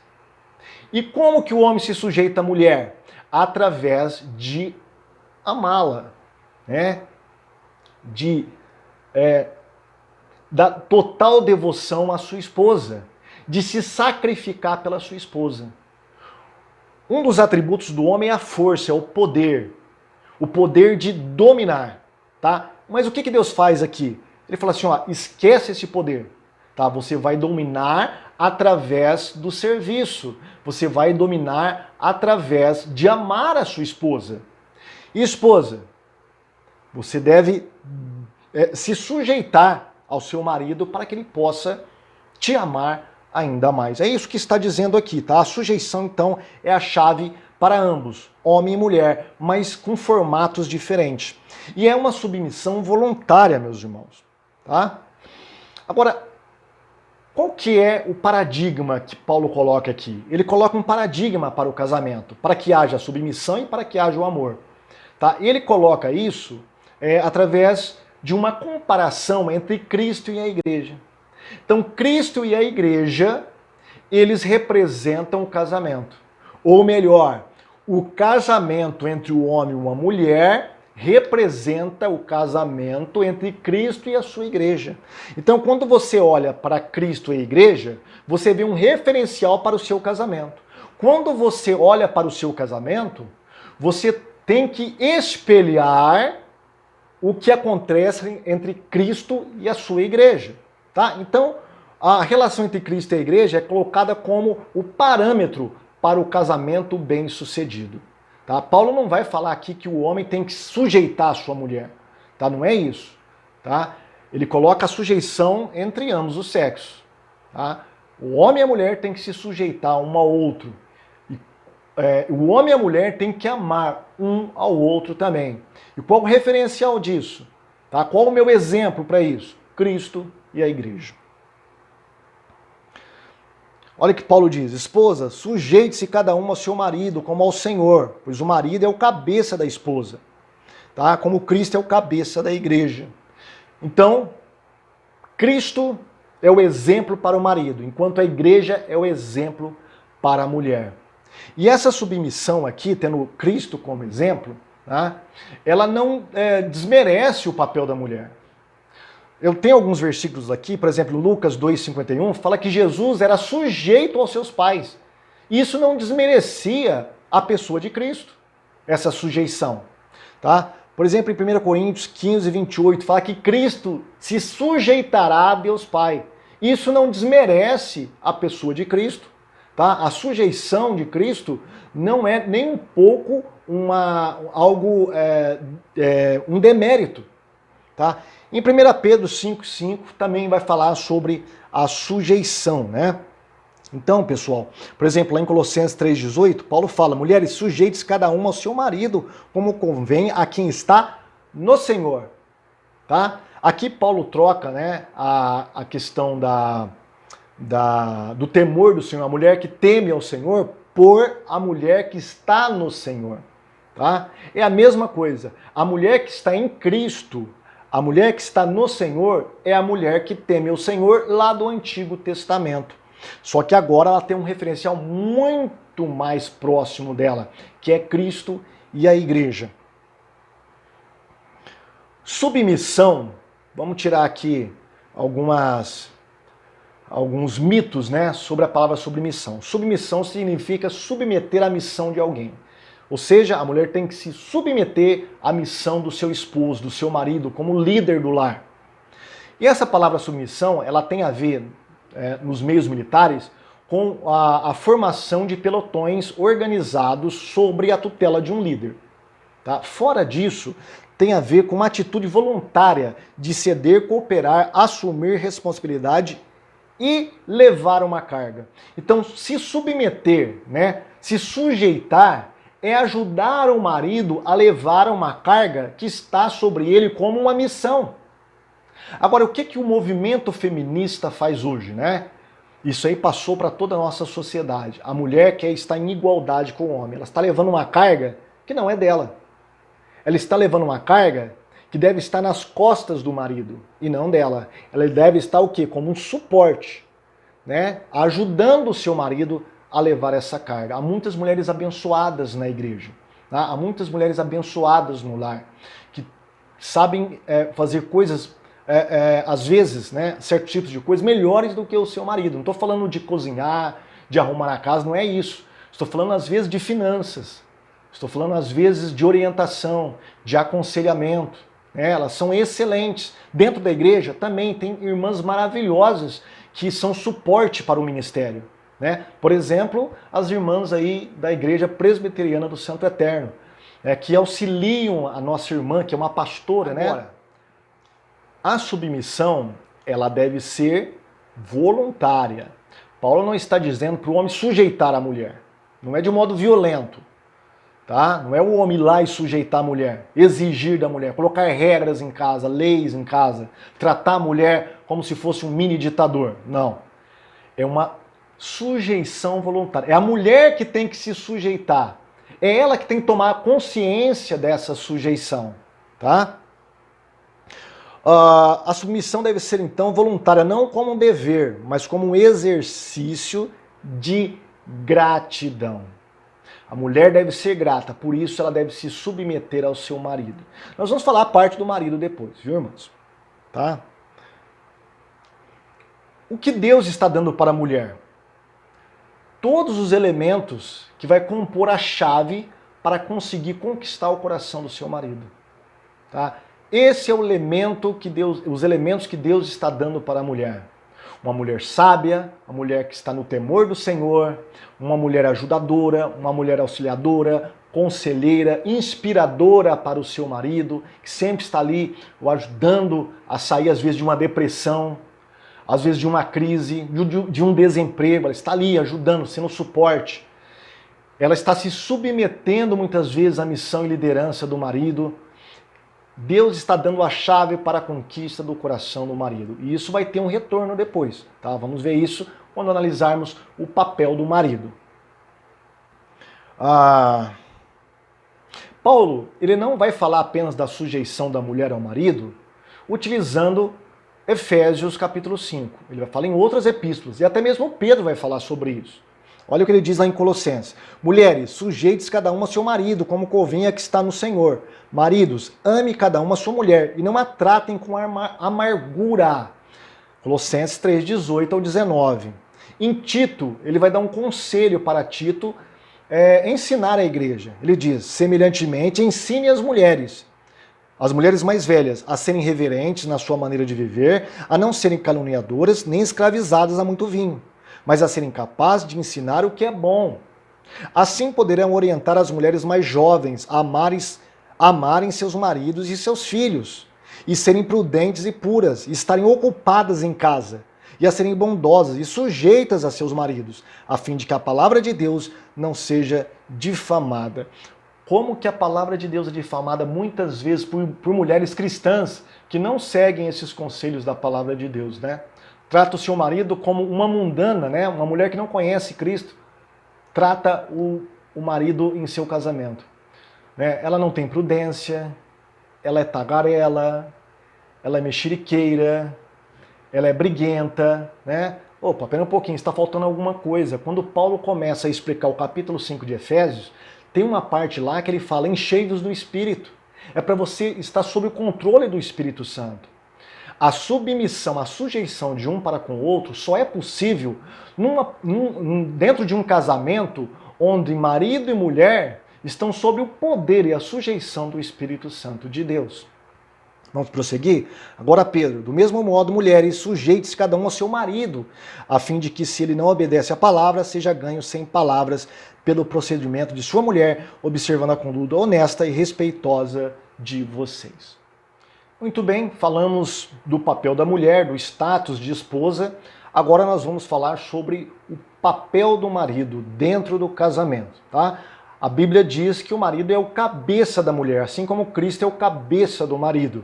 E como que o homem se sujeita à mulher? Através de amá-la, né? Da total devoção à sua esposa, de se sacrificar pela sua esposa. Um dos atributos do homem é a força, é o poder de dominar, tá? Mas o que Deus faz aqui? Ele fala assim, ó, esquece esse poder, tá? Você vai dominar através do serviço, você vai dominar através de amar a sua esposa. E esposa, você deve se sujeitar ao seu marido para que ele possa te amar ainda mais. É isso que está dizendo aqui, tá? A sujeição, então, é a chave para ambos, homem e mulher, mas com formatos diferentes. E é uma submissão voluntária, meus irmãos, tá? Agora, qual que é o paradigma que Paulo coloca aqui? Ele coloca um paradigma para o casamento, para que haja submissão e para que haja o amor, tá? E ele coloca isso através de uma comparação entre Cristo e a igreja. Então, Cristo e a igreja, eles representam o casamento. Ou melhor, o casamento entre o homem e uma mulher representa o casamento entre Cristo e a sua igreja. Então, quando você olha para Cristo e a igreja, você vê um referencial para o seu casamento. Quando você olha para o seu casamento, você tem que espelhar o que acontece entre Cristo e a sua igreja. Tá? Então, a relação entre Cristo e a igreja é colocada como o parâmetro para o casamento bem-sucedido. Tá? Paulo não vai falar aqui que o homem tem que sujeitar a sua mulher. Tá? Não é isso. Tá? Ele coloca a sujeição entre ambos os sexos. Tá? O homem e a mulher têm que se sujeitar um ao outro. O homem e a mulher têm que amar um ao outro também. E qual o referencial disso? Tá? Qual o meu exemplo para isso? Cristo e a igreja. Olha o que Paulo diz: esposa, sujeite-se cada uma ao seu marido como ao Senhor, pois o marido é o cabeça da esposa, tá? Como Cristo é o cabeça da igreja. Então, Cristo é o exemplo para o marido, enquanto a igreja é o exemplo para a mulher. E essa submissão aqui, tendo Cristo como exemplo, tá? Ela não desmerece o papel da mulher. Eu tenho alguns versículos aqui, por exemplo, Lucas 2,51, fala que Jesus era sujeito aos seus pais. Isso não desmerecia a pessoa de Cristo, essa sujeição. Tá? Por exemplo, em 1 Coríntios 15:28, fala que Cristo se sujeitará a Deus Pai. Isso não desmerece a pessoa de Cristo. Tá? A sujeição de Cristo não é nem um pouco um demérito. Tá? Em 1 Pedro 5,5 também vai falar sobre a sujeição, né? Então, pessoal, por exemplo, lá em Colossenses 3,18, Paulo fala: mulheres, sujeites cada uma ao seu marido, como convém a quem está no Senhor. Tá? Aqui Paulo troca, né, a questão do temor do Senhor, a mulher que teme ao Senhor, por a mulher que está no Senhor. Tá? É a mesma coisa. A mulher que está em Cristo, a mulher que está no Senhor, é a mulher que teme o Senhor lá do Antigo Testamento. Só que agora ela tem um referencial muito mais próximo dela, que é Cristo e a igreja. Submissão, vamos tirar aqui alguns mitos, né, sobre a palavra submissão. Submissão significa submeter a missão de alguém. Ou seja, a mulher tem que se submeter à missão do seu esposo, do seu marido, como líder do lar. E essa palavra submissão, ela tem a ver, nos meios militares, com a formação de pelotões organizados sobre a tutela de um líder. Tá? Fora disso, tem a ver com uma atitude voluntária de ceder, cooperar, assumir responsabilidade e levar uma carga. Então, se submeter, né, se sujeitar, é ajudar o marido a levar uma carga que está sobre ele como uma missão. Agora, o que o movimento feminista faz hoje, né? Isso aí passou para toda a nossa sociedade. A mulher quer estar em igualdade com o homem. Ela está levando uma carga que não é dela. Ela está levando uma carga que deve estar nas costas do marido e não dela. Ela deve estar o quê? Como um suporte, né? Ajudando o seu marido a levar essa carga. Há muitas mulheres abençoadas na igreja. Tá? Há muitas mulheres abençoadas no lar que sabem fazer coisas, às vezes, né, certos tipos de coisas melhores do que o seu marido. Não estou falando de cozinhar, de arrumar a casa, não é isso. Estou falando, às vezes, de finanças. Estou falando, às vezes, de orientação, de aconselhamento. Elas são excelentes. Dentro da igreja também tem irmãs maravilhosas que são suporte para o ministério. Né? Por exemplo, as irmãs aí da Igreja Presbiteriana do Santo Eterno, que auxiliam a nossa irmã, que é uma pastora. Agora, né? A submissão, ela deve ser voluntária. Paulo não está dizendo para o homem sujeitar a mulher. Não é de modo violento. Tá? Não é o homem ir lá e sujeitar a mulher, exigir da mulher, colocar regras em casa, leis em casa, tratar a mulher como se fosse um mini ditador. Não. É uma sujeição voluntária. É a mulher que tem que se sujeitar. É ela que tem que tomar consciência dessa sujeição. Tá? A submissão deve ser, então, voluntária, não como um dever, mas como um exercício de gratidão. A mulher deve ser grata, por isso ela deve se submeter ao seu marido. Nós vamos falar a parte do marido depois, viu, irmãos? Tá? O que Deus está dando para a mulher? Todos os elementos que vai compor a chave para conseguir conquistar o coração do seu marido. Tá? Esse é o elemento que os elementos que Deus está dando para a mulher. Uma mulher sábia, uma mulher que está no temor do Senhor, uma mulher ajudadora, uma mulher auxiliadora, conselheira, inspiradora para o seu marido, que sempre está ali o ajudando a sair, às vezes, de uma depressão, às vezes de uma crise, de um desemprego. Ela está ali ajudando, sendo suporte. Ela está se submetendo muitas vezes à missão e liderança do marido. Deus está dando a chave para a conquista do coração do marido. E isso vai ter um retorno depois. Tá? Vamos ver isso quando analisarmos o papel do marido. Paulo, ele não vai falar apenas da sujeição da mulher ao marido, utilizando Efésios capítulo 5. Ele vai falar em outras epístolas, e até mesmo Pedro vai falar sobre isso. Olha o que ele diz lá em Colossenses. Mulheres, sujeites cada uma ao seu marido, como convém a que está no Senhor. Maridos, ame cada uma a sua mulher, e não a tratem com amargura. Colossenses 3, 18 ao 19. Em Tito, ele vai dar um conselho para Tito ensinar a igreja. Ele diz, semelhantemente, ensine as mulheres mais velhas, a serem reverentes na sua maneira de viver, a não serem caluniadoras, nem escravizadas a muito vinho, mas a serem capazes de ensinar o que é bom. Assim poderão orientar as mulheres mais jovens a amarem seus maridos e seus filhos, e serem prudentes e puras, e estarem ocupadas em casa, e a serem bondosas e sujeitas a seus maridos, a fim de que a palavra de Deus não seja difamada. Como que a palavra de Deus é difamada muitas vezes por mulheres cristãs que não seguem esses conselhos da palavra de Deus, né? Trata o seu marido como uma mundana, né? Uma mulher que não conhece Cristo. Trata o marido em seu casamento. Né? Ela não tem prudência, ela é tagarela, ela é mexeriqueira, ela é briguenta, né? Opa, pera um pouquinho, está faltando alguma coisa. Quando Paulo começa a explicar o capítulo 5 de Efésios, tem uma parte lá que ele fala, enchei-vos do Espírito. É para você estar sob o controle do Espírito Santo. A submissão, a sujeição de um para com o outro só é possível dentro de um casamento onde marido e mulher estão sob o poder e a sujeição do Espírito Santo de Deus. Vamos prosseguir? Agora, Pedro, do mesmo modo, mulheres, sujeitem-se cada um ao seu marido, a fim de que, se ele não obedece à palavra, seja ganho sem palavras pelo procedimento de sua mulher, observando a conduta honesta e respeitosa de vocês. Muito bem, falamos do papel da mulher, do status de esposa. Agora nós vamos falar sobre o papel do marido dentro do casamento, tá? A Bíblia diz que o marido é o cabeça da mulher, assim como Cristo é o cabeça do marido.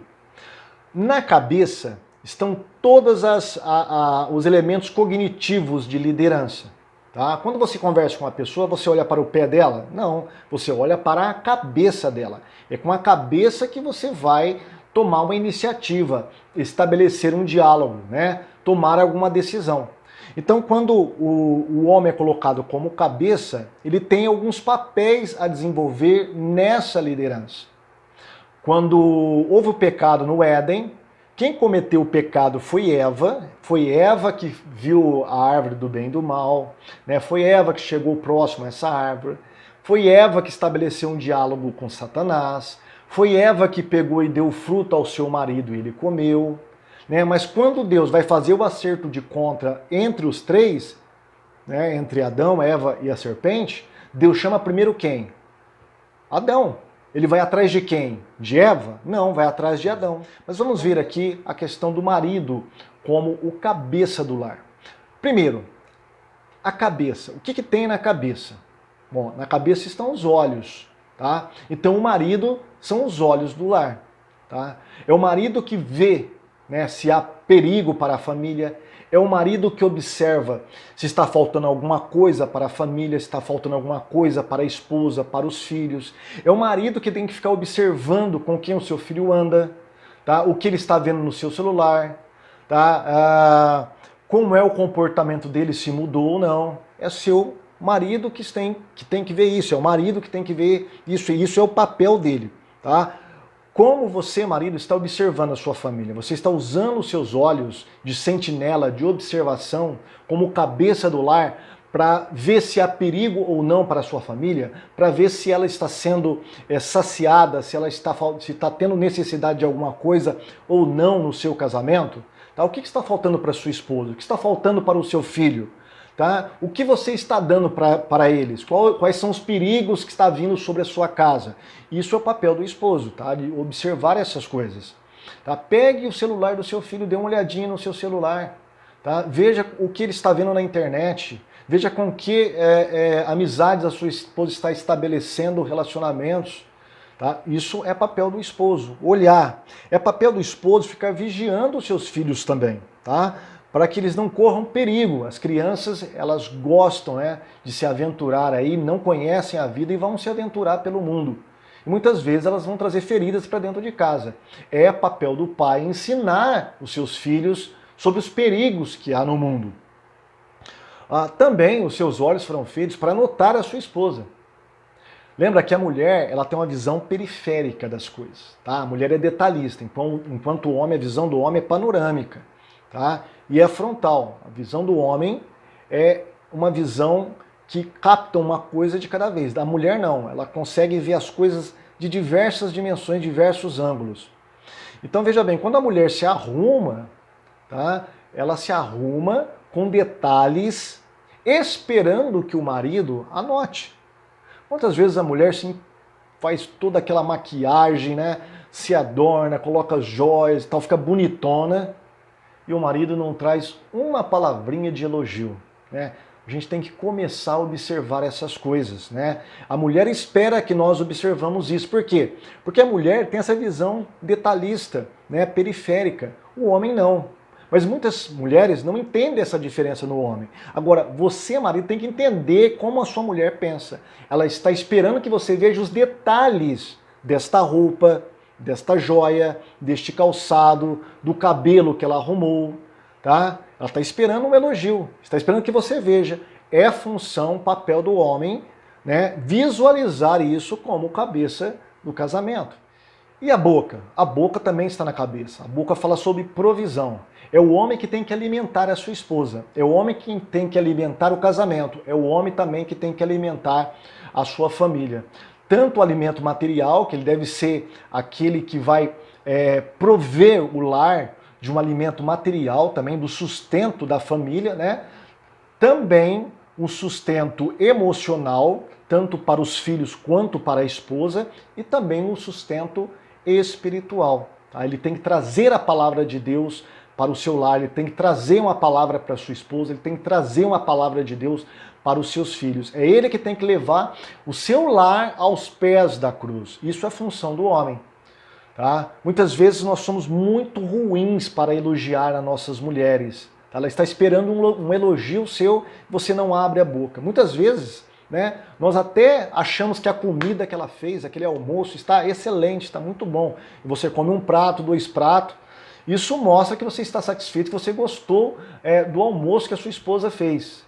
Na cabeça estão todos os elementos cognitivos de liderança. Tá? Quando você conversa com uma pessoa, você olha para o pé dela? Não, você olha para a cabeça dela. É com a cabeça que você vai tomar uma iniciativa, estabelecer um diálogo, né? Tomar alguma decisão. Então, quando o homem é colocado como cabeça, ele tem alguns papéis a desenvolver nessa liderança. Quando houve o pecado no Éden, quem cometeu o pecado foi Eva que viu a árvore do bem e do mal, né? Foi Eva que chegou próximo a essa árvore, foi Eva que estabeleceu um diálogo com Satanás, foi Eva que pegou e deu fruto ao seu marido e ele comeu, né? Mas quando Deus vai fazer o acerto de conta entre os três, né? Entre Adão, Eva e a serpente, Deus chama primeiro quem? Adão. Ele vai atrás de quem? De Eva? Não, vai atrás de Adão. Mas vamos ver aqui a questão do marido como o cabeça do lar. Primeiro, a cabeça. O que tem na cabeça? Bom, na cabeça estão os olhos, tá? Então o marido são os olhos do lar, tá? É o marido que vê, né, se há perigo para a família. É o marido que observa se está faltando alguma coisa para a família, se está faltando alguma coisa para a esposa, para os filhos. É o marido que tem que ficar observando com quem o seu filho anda, tá? O que ele está vendo no seu celular, tá? Como é o comportamento dele, se mudou ou não. É seu marido que tem que ver isso, é o marido que tem que ver isso, e isso é o papel dele, tá? Como você, marido, está observando a sua família? Você está usando os seus olhos de sentinela, de observação, como cabeça do lar, para ver se há perigo ou não para a sua família, para ver se ela está sendo saciada, se ela está tendo necessidade de alguma coisa ou não no seu casamento? Tá? O que está faltando para a sua esposa? O que está faltando para o seu filho? Tá? O que você está dando para eles? Quais são os perigos que está vindo sobre a sua casa? Isso é o papel do esposo, tá? De observar essas coisas. Tá? Pegue o celular do seu filho, dê uma olhadinha no seu celular. Tá? Veja o que ele está vendo na internet. Veja com que amizades a sua esposa está estabelecendo relacionamentos. Tá? Isso é papel do esposo, olhar. É papel do esposo ficar vigiando os seus filhos também, tá? Para que eles não corram perigo. As crianças, elas gostam, né, de se aventurar aí, não conhecem a vida e vão se aventurar pelo mundo. E muitas vezes elas vão trazer feridas para dentro de casa. É papel do pai ensinar os seus filhos sobre os perigos que há no mundo. Também os seus olhos foram feitos para notar a sua esposa. Lembra que a mulher, ela tem uma visão periférica das coisas, tá? A mulher é detalhista, enquanto o homem, a visão do homem é panorâmica, tá? E é frontal. A visão do homem é uma visão que capta uma coisa de cada vez. Da mulher não, ela consegue ver as coisas de diversas dimensões, diversos ângulos. Então veja bem, quando a mulher se arruma, tá? Ela se arruma com detalhes, esperando que o marido anote. Quantas vezes a mulher faz toda aquela maquiagem, né? Se adorna, coloca joias e tal, fica bonitona, e o marido não traz uma palavrinha de elogio, né? A gente tem que começar a observar essas coisas, né? A mulher espera que nós observamos isso. Por quê? Porque a mulher tem essa visão detalhista, né? Periférica. O homem não. Mas muitas mulheres não entendem essa diferença no homem. Agora, você, marido, tem que entender como a sua mulher pensa. Ela está esperando que você veja os detalhes desta roupa, desta joia, deste calçado, do cabelo que ela arrumou, tá? Ela está esperando um elogio, está esperando que você veja. É função, papel do homem, né, visualizar isso como cabeça do casamento. E a boca? A boca também está na cabeça. A boca fala sobre provisão. É o homem que tem que alimentar a sua esposa. É o homem que tem que alimentar o casamento. É o homem também que tem que alimentar a sua família. tanto o alimento material, que ele deve ser aquele que vai prover o lar de um alimento material também, do sustento da família, né? Também um sustento emocional, tanto para os filhos quanto para a esposa, e também um sustento espiritual. Tá? Ele tem que trazer a palavra de Deus para o seu lar, ele tem que trazer uma palavra para a sua esposa, ele tem que trazer uma palavra de Deus para os seus filhos. É ele que tem que levar o seu lar aos pés da cruz. Isso é função do homem. Tá? Muitas vezes nós somos muito ruins para elogiar as nossas mulheres. Ela está esperando um elogio seu, você não abre a boca. Muitas vezes, né, nós até achamos que a comida que ela fez, aquele almoço, está excelente, está muito bom. E você come um prato, 2 pratos. Isso mostra que você está satisfeito, que você gostou do almoço que a sua esposa fez.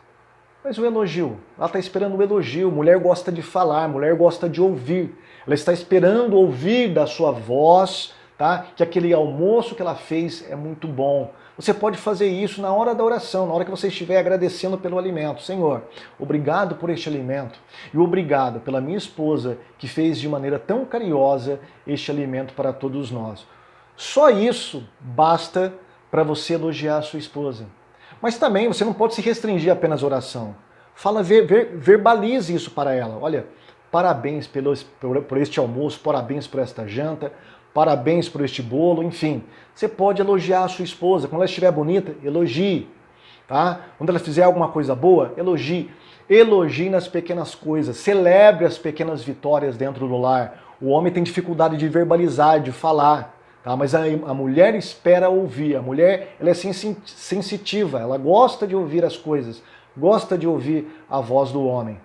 Mas o elogio, ela está esperando o elogio. Mulher gosta de falar, mulher gosta de ouvir. Ela está esperando ouvir da sua voz, tá? Que aquele almoço que ela fez é muito bom. Você pode fazer isso na hora da oração, na hora que você estiver agradecendo pelo alimento. Senhor, obrigado por este alimento e obrigado pela minha esposa que fez de maneira tão carinhosa este alimento para todos nós. Só isso basta para você elogiar a sua esposa. Mas também você não pode se restringir apenas à oração. Fala, verbalize isso para ela. Olha, parabéns por este almoço, parabéns por esta janta, parabéns por este bolo, enfim. Você pode elogiar a sua esposa. Quando ela estiver bonita, elogie. Tá? Quando ela fizer alguma coisa boa, elogie. Elogie nas pequenas coisas. Celebre as pequenas vitórias dentro do lar. O homem tem dificuldade de verbalizar, de falar. Tá? Mas a mulher espera ouvir. A mulher ela é sensitiva. Ela gosta de ouvir as coisas. Gosta de ouvir a voz do homem.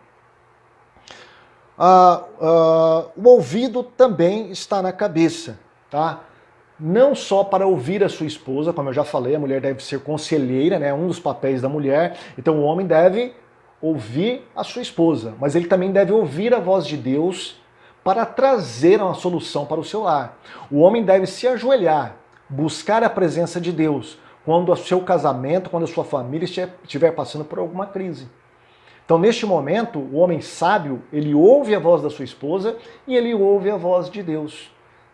O ouvido também está na cabeça, tá? Não só para ouvir a sua esposa, como eu já falei, a mulher deve ser conselheira, né? Um dos papéis da mulher. Então o homem deve ouvir a sua esposa, mas ele também deve ouvir a voz de Deus para trazer uma solução para o seu lar. O homem deve se ajoelhar, buscar a presença de Deus quando o seu casamento, quando a sua família estiver passando por alguma crise. Então, neste momento, o homem sábio, ele ouve a voz da sua esposa e ele ouve a voz de Deus.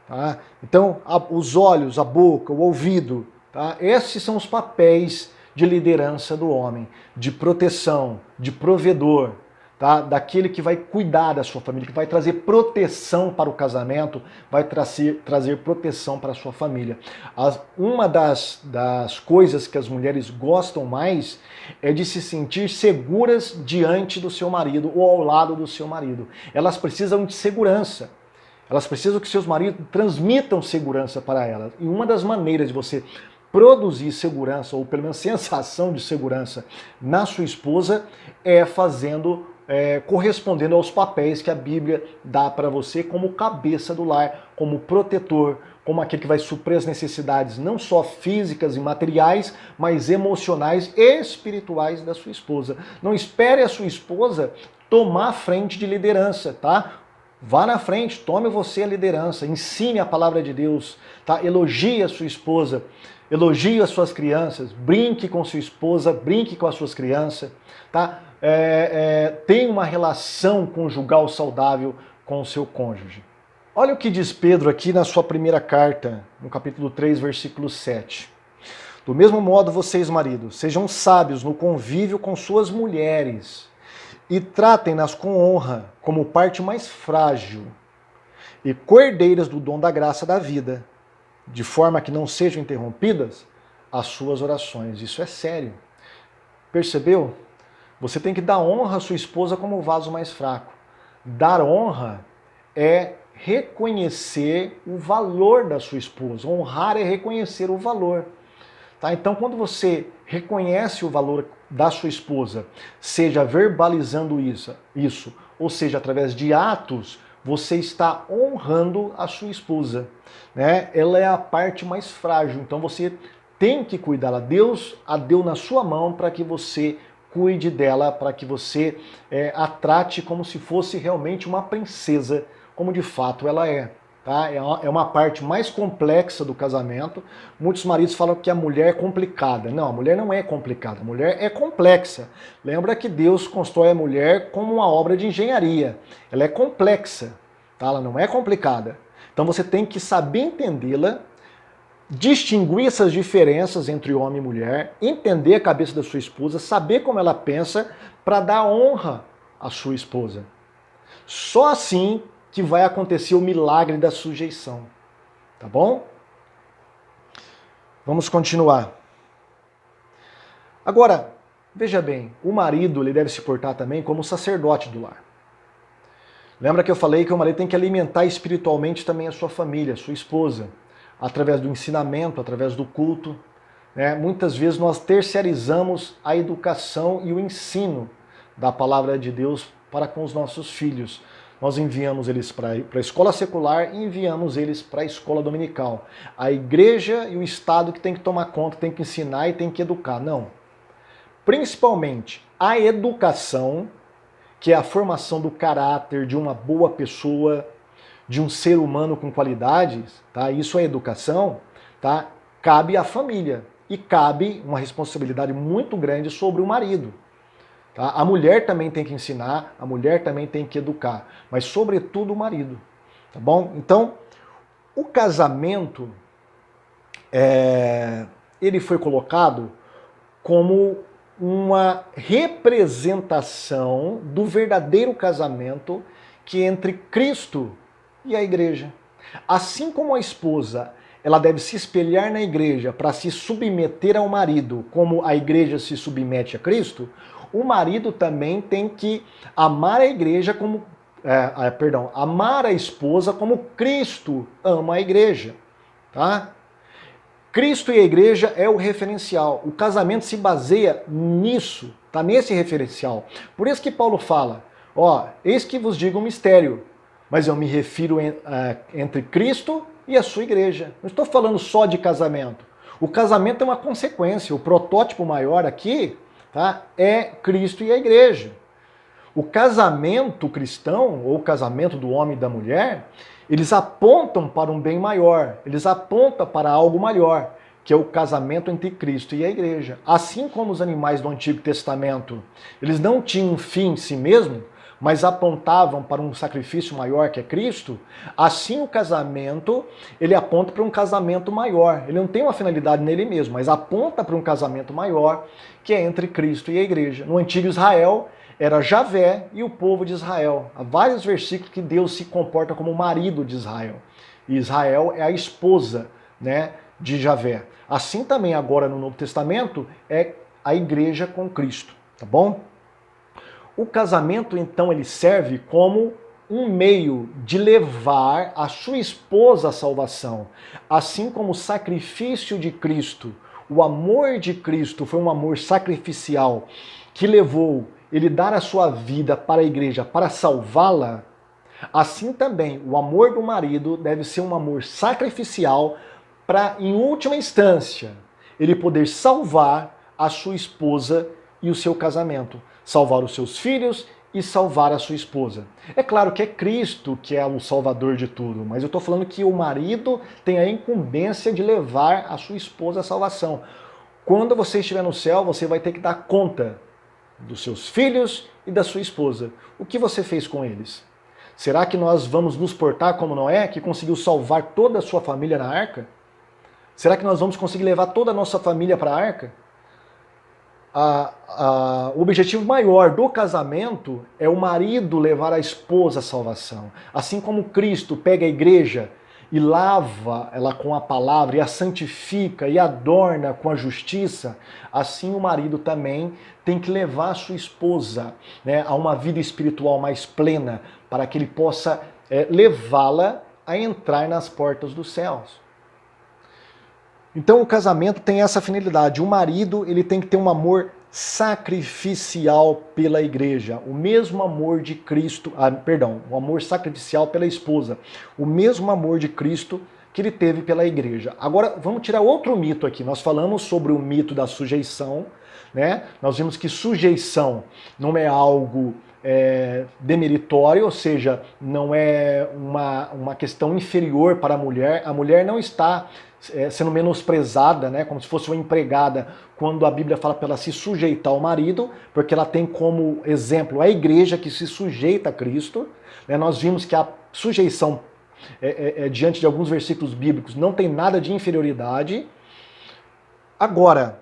Tá? Então, os olhos, a boca, o ouvido, tá? Esses são os papéis de liderança do homem, de proteção, de provedor, tá? Daquele que vai cuidar da sua família, que vai trazer proteção para o casamento, vai trazer proteção para a sua família. Uma das coisas que as mulheres gostam mais é de se sentir seguras diante do seu marido ou ao lado do seu marido. Elas precisam de segurança. Elas precisam que seus maridos transmitam segurança para elas. E uma das maneiras de você produzir segurança, ou pelo menos sensação de segurança na sua esposa, é correspondendo aos papéis que a Bíblia dá para você como cabeça do lar, como protetor, como aquele que vai suprir as necessidades não só físicas e materiais, mas emocionais e espirituais da sua esposa. Não espere a sua esposa tomar a frente de liderança, tá? Vá na frente, tome você a liderança, ensine a palavra de Deus, tá? Elogie a sua esposa, elogie as suas crianças, brinque com sua esposa, brinque com as suas crianças, tá? Tenha uma relação conjugal saudável com o seu cônjuge. Olha o que diz Pedro aqui na sua primeira carta, no capítulo 3, versículo 7. Do mesmo modo, vocês, maridos, sejam sábios no convívio com suas mulheres e tratem-nas com honra, como parte mais frágil e cordeiras do dom da graça da vida, de forma que não sejam interrompidas as suas orações. Isso é sério. Percebeu? Você tem que dar honra à sua esposa como o vaso mais fraco. Dar honra é reconhecer o valor da sua esposa. Honrar é reconhecer o valor. Tá? Então, quando você reconhece o valor da sua esposa, seja verbalizando isso, ou seja, através de atos, você está honrando a sua esposa. Né? Ela é a parte mais frágil, então você tem que cuidá-la. Deus a deu na sua mão para que você cuide dela, para que você a trate como se fosse realmente uma princesa, como de fato ela é. Tá? É uma parte mais complexa do casamento. Muitos maridos falam que a mulher é complicada. Não, a mulher não é complicada, a mulher é complexa. Lembra que Deus constrói a mulher como uma obra de engenharia. Ela é complexa. tá? Ela não é complicada. Então você tem que saber entendê-la, distinguir essas diferenças entre homem e mulher, entender a cabeça da sua esposa, saber como ela pensa para dar honra à sua esposa. Só assim que vai acontecer o milagre da sujeição. Tá bom? Vamos continuar. Agora, veja bem, o marido ele deve se portar também como sacerdote do lar. Lembra que eu falei que o marido tem que alimentar espiritualmente também a sua família, a sua esposa, através do ensinamento, através do culto. Né? Muitas vezes nós terceirizamos a educação e o ensino da palavra de Deus para com os nossos filhos. Nós enviamos eles para a escola secular e enviamos eles para a escola dominical. A igreja e o Estado que tem que tomar conta, tem que ensinar e tem que educar. Não. Principalmente a educação, que é a formação do caráter de uma boa pessoa, de um ser humano com qualidades, tá? Isso é educação, tá? Cabe à família e cabe uma responsabilidade muito grande sobre o marido. Tá? A mulher também tem que ensinar, a mulher também tem que educar, mas sobretudo o marido, tá bom? Então, o casamento, ele foi colocado como uma representação do verdadeiro casamento que é entre Cristo e a igreja. Assim como a esposa, ela deve se espelhar na igreja para se submeter ao marido, como a igreja se submete a Cristo, o marido também tem que amar a igreja como, amar a esposa como Cristo ama a igreja, tá? Cristo e a igreja é o referencial. O casamento se baseia nisso, tá? Nesse referencial. Por isso que Paulo fala, eis que vos digo um mistério, mas eu me refiro entre Cristo e a sua igreja. Não estou falando só de casamento. O casamento é uma consequência. O protótipo maior aqui, tá, é Cristo e a igreja. O casamento cristão, ou o casamento do homem e da mulher, eles apontam para um bem maior, eles apontam para algo maior, que é o casamento entre Cristo e a igreja. Assim como os animais do Antigo Testamento, eles não tinham um fim em si mesmo, mas apontavam para um sacrifício maior que é Cristo, assim o casamento, ele aponta para um casamento maior. Ele não tem uma finalidade nele mesmo, mas aponta para um casamento maior, que é entre Cristo e a igreja. No antigo Israel, era Javé e o povo de Israel. Há vários versículos que Deus se comporta como o marido de Israel. E Israel é a esposa, né, de Javé. Assim também agora no Novo Testamento é a igreja com Cristo, tá bom? O casamento, então, ele serve como um meio de levar a sua esposa à salvação. Assim como o sacrifício de Cristo, o amor de Cristo foi um amor sacrificial que levou ele dar a sua vida para a igreja, para salvá-la, assim também o amor do marido deve ser um amor sacrificial para, em última instância, ele poder salvar a sua esposa e o seu casamento, salvar os seus filhos e salvar a sua esposa. É claro que é Cristo que é o salvador de tudo, mas eu estou falando que o marido tem a incumbência de levar a sua esposa à salvação. Quando você estiver no céu, você vai ter que dar conta dos seus filhos e da sua esposa. O que você fez com eles? Será que nós vamos nos portar como Noé, que conseguiu salvar toda a sua família na arca? Será que nós vamos conseguir levar toda a nossa família para a arca? O objetivo maior do casamento é o marido levar a esposa à salvação. Assim como Cristo pega a igreja e lava ela com a palavra, e a santifica, e adorna com a justiça, assim o marido também tem que levar a sua esposa, né, a uma vida espiritual mais plena, para que ele possa levá-la a entrar nas portas dos céus. Então o casamento tem essa finalidade. O marido ele tem que ter um amor sacrificial pela igreja, o mesmo amor de Cristo, o amor sacrificial pela esposa, o mesmo amor de Cristo que ele teve pela igreja. Agora vamos tirar outro mito aqui. Nós falamos sobre o mito da sujeição, né? Nós vimos que sujeição não é algo demeritório, ou seja, não é uma questão inferior para a mulher não está sendo menosprezada, né, como se fosse uma empregada, quando a Bíblia fala para ela se sujeitar ao marido, porque ela tem como exemplo a igreja que se sujeita a Cristo. Nós vimos que a sujeição diante de alguns versículos bíblicos, não tem nada de inferioridade. Agora,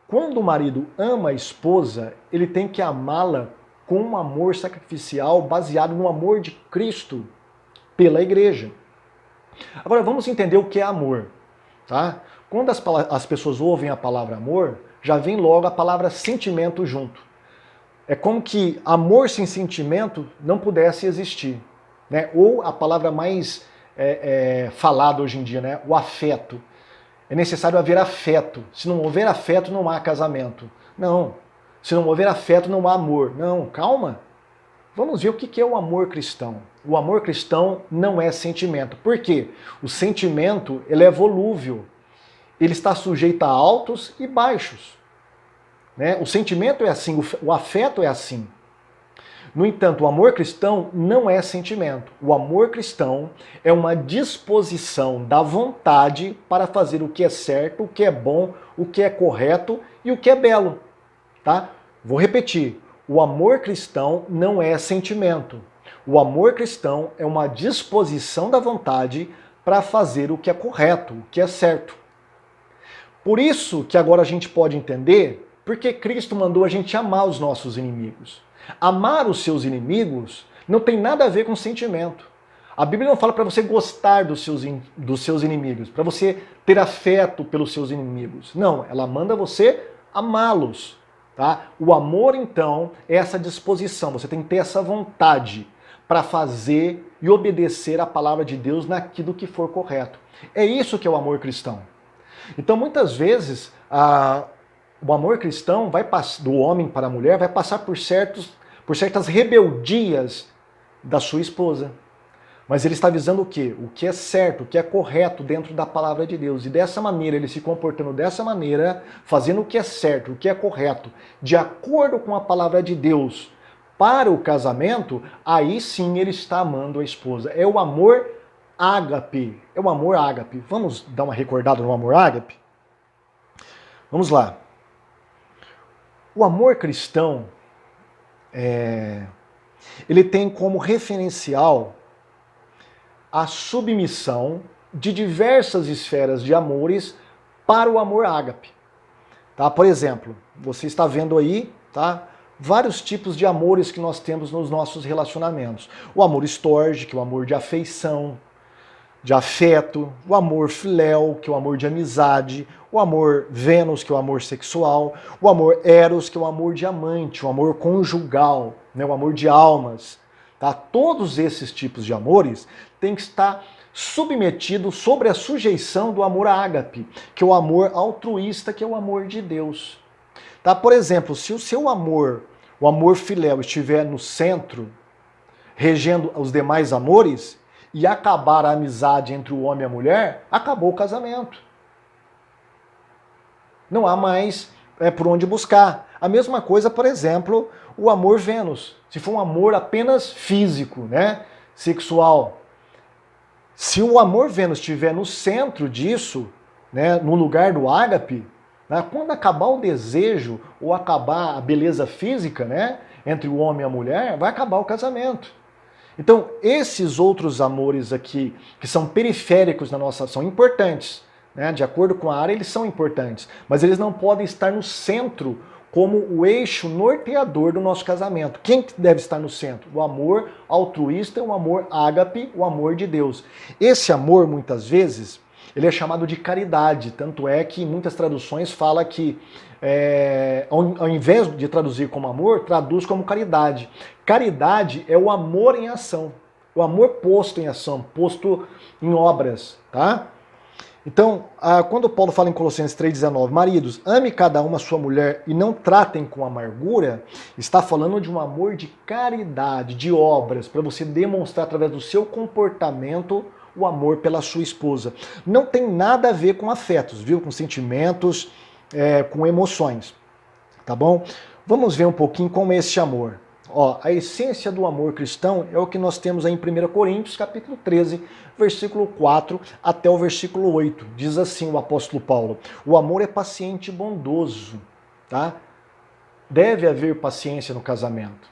quando o marido ama a esposa, ele tem que amá-la com um amor sacrificial baseado no amor de Cristo pela igreja. Agora vamos entender o que é amor, tá? Quando as pessoas ouvem a palavra amor, já vem logo a palavra sentimento junto. É como que amor sem sentimento não pudesse existir, né? Ou a palavra mais falada hoje em dia, né? O afeto. É necessário haver afeto. Se não houver afeto, não há casamento. Não. Se não houver afeto, não há amor. Não, calma. Vamos ver o que é o amor cristão. O amor cristão não é sentimento. Por quê? O sentimento, ele é volúvel. Ele está sujeito a altos e baixos. Né? O sentimento é assim, o afeto é assim. No entanto, o amor cristão não é sentimento. O amor cristão é uma disposição da vontade para fazer o que é certo, o que é bom, o que é correto e o que é belo. Tá? Vou repetir. O amor cristão não é sentimento. O amor cristão é uma disposição da vontade para fazer o que é correto, o que é certo. Por isso que agora a gente pode entender porque Cristo mandou a gente amar os nossos inimigos. Amar os seus inimigos não tem nada a ver com sentimento. A Bíblia não fala para você gostar dos seus inimigos, para você ter afeto pelos seus inimigos. Não, ela manda você amá-los. Tá? O amor, então, é essa disposição. Você tem que ter essa vontade para fazer e obedecer a palavra de Deus naquilo que for correto. É isso que é o amor cristão. Então, muitas vezes, o amor cristão do homem para a mulher vai passar por certas rebeldias da sua esposa. Mas ele está visando o quê? O que é certo, o que é correto dentro da palavra de Deus. E dessa maneira, ele se comportando dessa maneira, fazendo o que é certo, o que é correto, de acordo com a palavra de Deus para o casamento, aí sim ele está amando a esposa. É o amor ágape. É o amor ágape. Vamos dar uma recordada no amor ágape? Vamos lá. O amor cristão, ele tem como referencial a submissão de diversas esferas de amores para o amor ágape. Tá? Por exemplo, você está vendo aí, tá? Vários tipos de amores que nós temos nos nossos relacionamentos. O amor storge, que é o amor de afeição, de afeto, o amor filéu, que é o amor de amizade, o amor Vênus, que é o amor sexual, o amor eros, que é o amor de amante, o amor conjugal, né? O amor de almas. Tá? Todos esses tipos de amores têm que estar submetidos sobre a sujeição do amor ágape, que é o amor altruísta, que é o amor de Deus. Tá? Por exemplo, se o seu amor, o amor filéu, estiver no centro, regendo os demais amores, e acabar a amizade entre o homem e a mulher, acabou o casamento. Não há mais por onde buscar. A mesma coisa, por exemplo, o amor Vênus. Se for um amor apenas físico, né, sexual. Se o amor Vênus estiver no centro disso, né, no lugar do ágape, né, quando acabar o desejo ou acabar a beleza física, né, entre o homem e a mulher, vai acabar o casamento. Então, esses outros amores aqui, que são periféricos na nossa, são importantes. Né? De acordo com a área, eles são importantes. Mas eles não podem estar no centro como o eixo norteador do nosso casamento. Quem deve estar no centro? O amor altruísta, o amor ágape, o amor de Deus. Esse amor, muitas vezes, ele é chamado de caridade. Tanto é que em muitas traduções fala que, ao invés de traduzir como amor, traduz como caridade. Caridade é o amor em ação. O amor posto em ação, posto em obras, tá? Então, quando Paulo fala em Colossenses 3,19, maridos, ame cada uma a sua mulher e não tratem com amargura, está falando de um amor de caridade, de obras, para você demonstrar através do seu comportamento o amor pela sua esposa. Não tem nada a ver com afetos, viu? Com sentimentos, com emoções, tá bom? Vamos ver um pouquinho como é esse amor. Ó, a essência do amor cristão é o que nós temos aí em 1 Coríntios, capítulo 13, versículo 4 até o versículo 8. Diz assim o apóstolo Paulo: o amor é paciente e bondoso, tá? Deve haver paciência no casamento.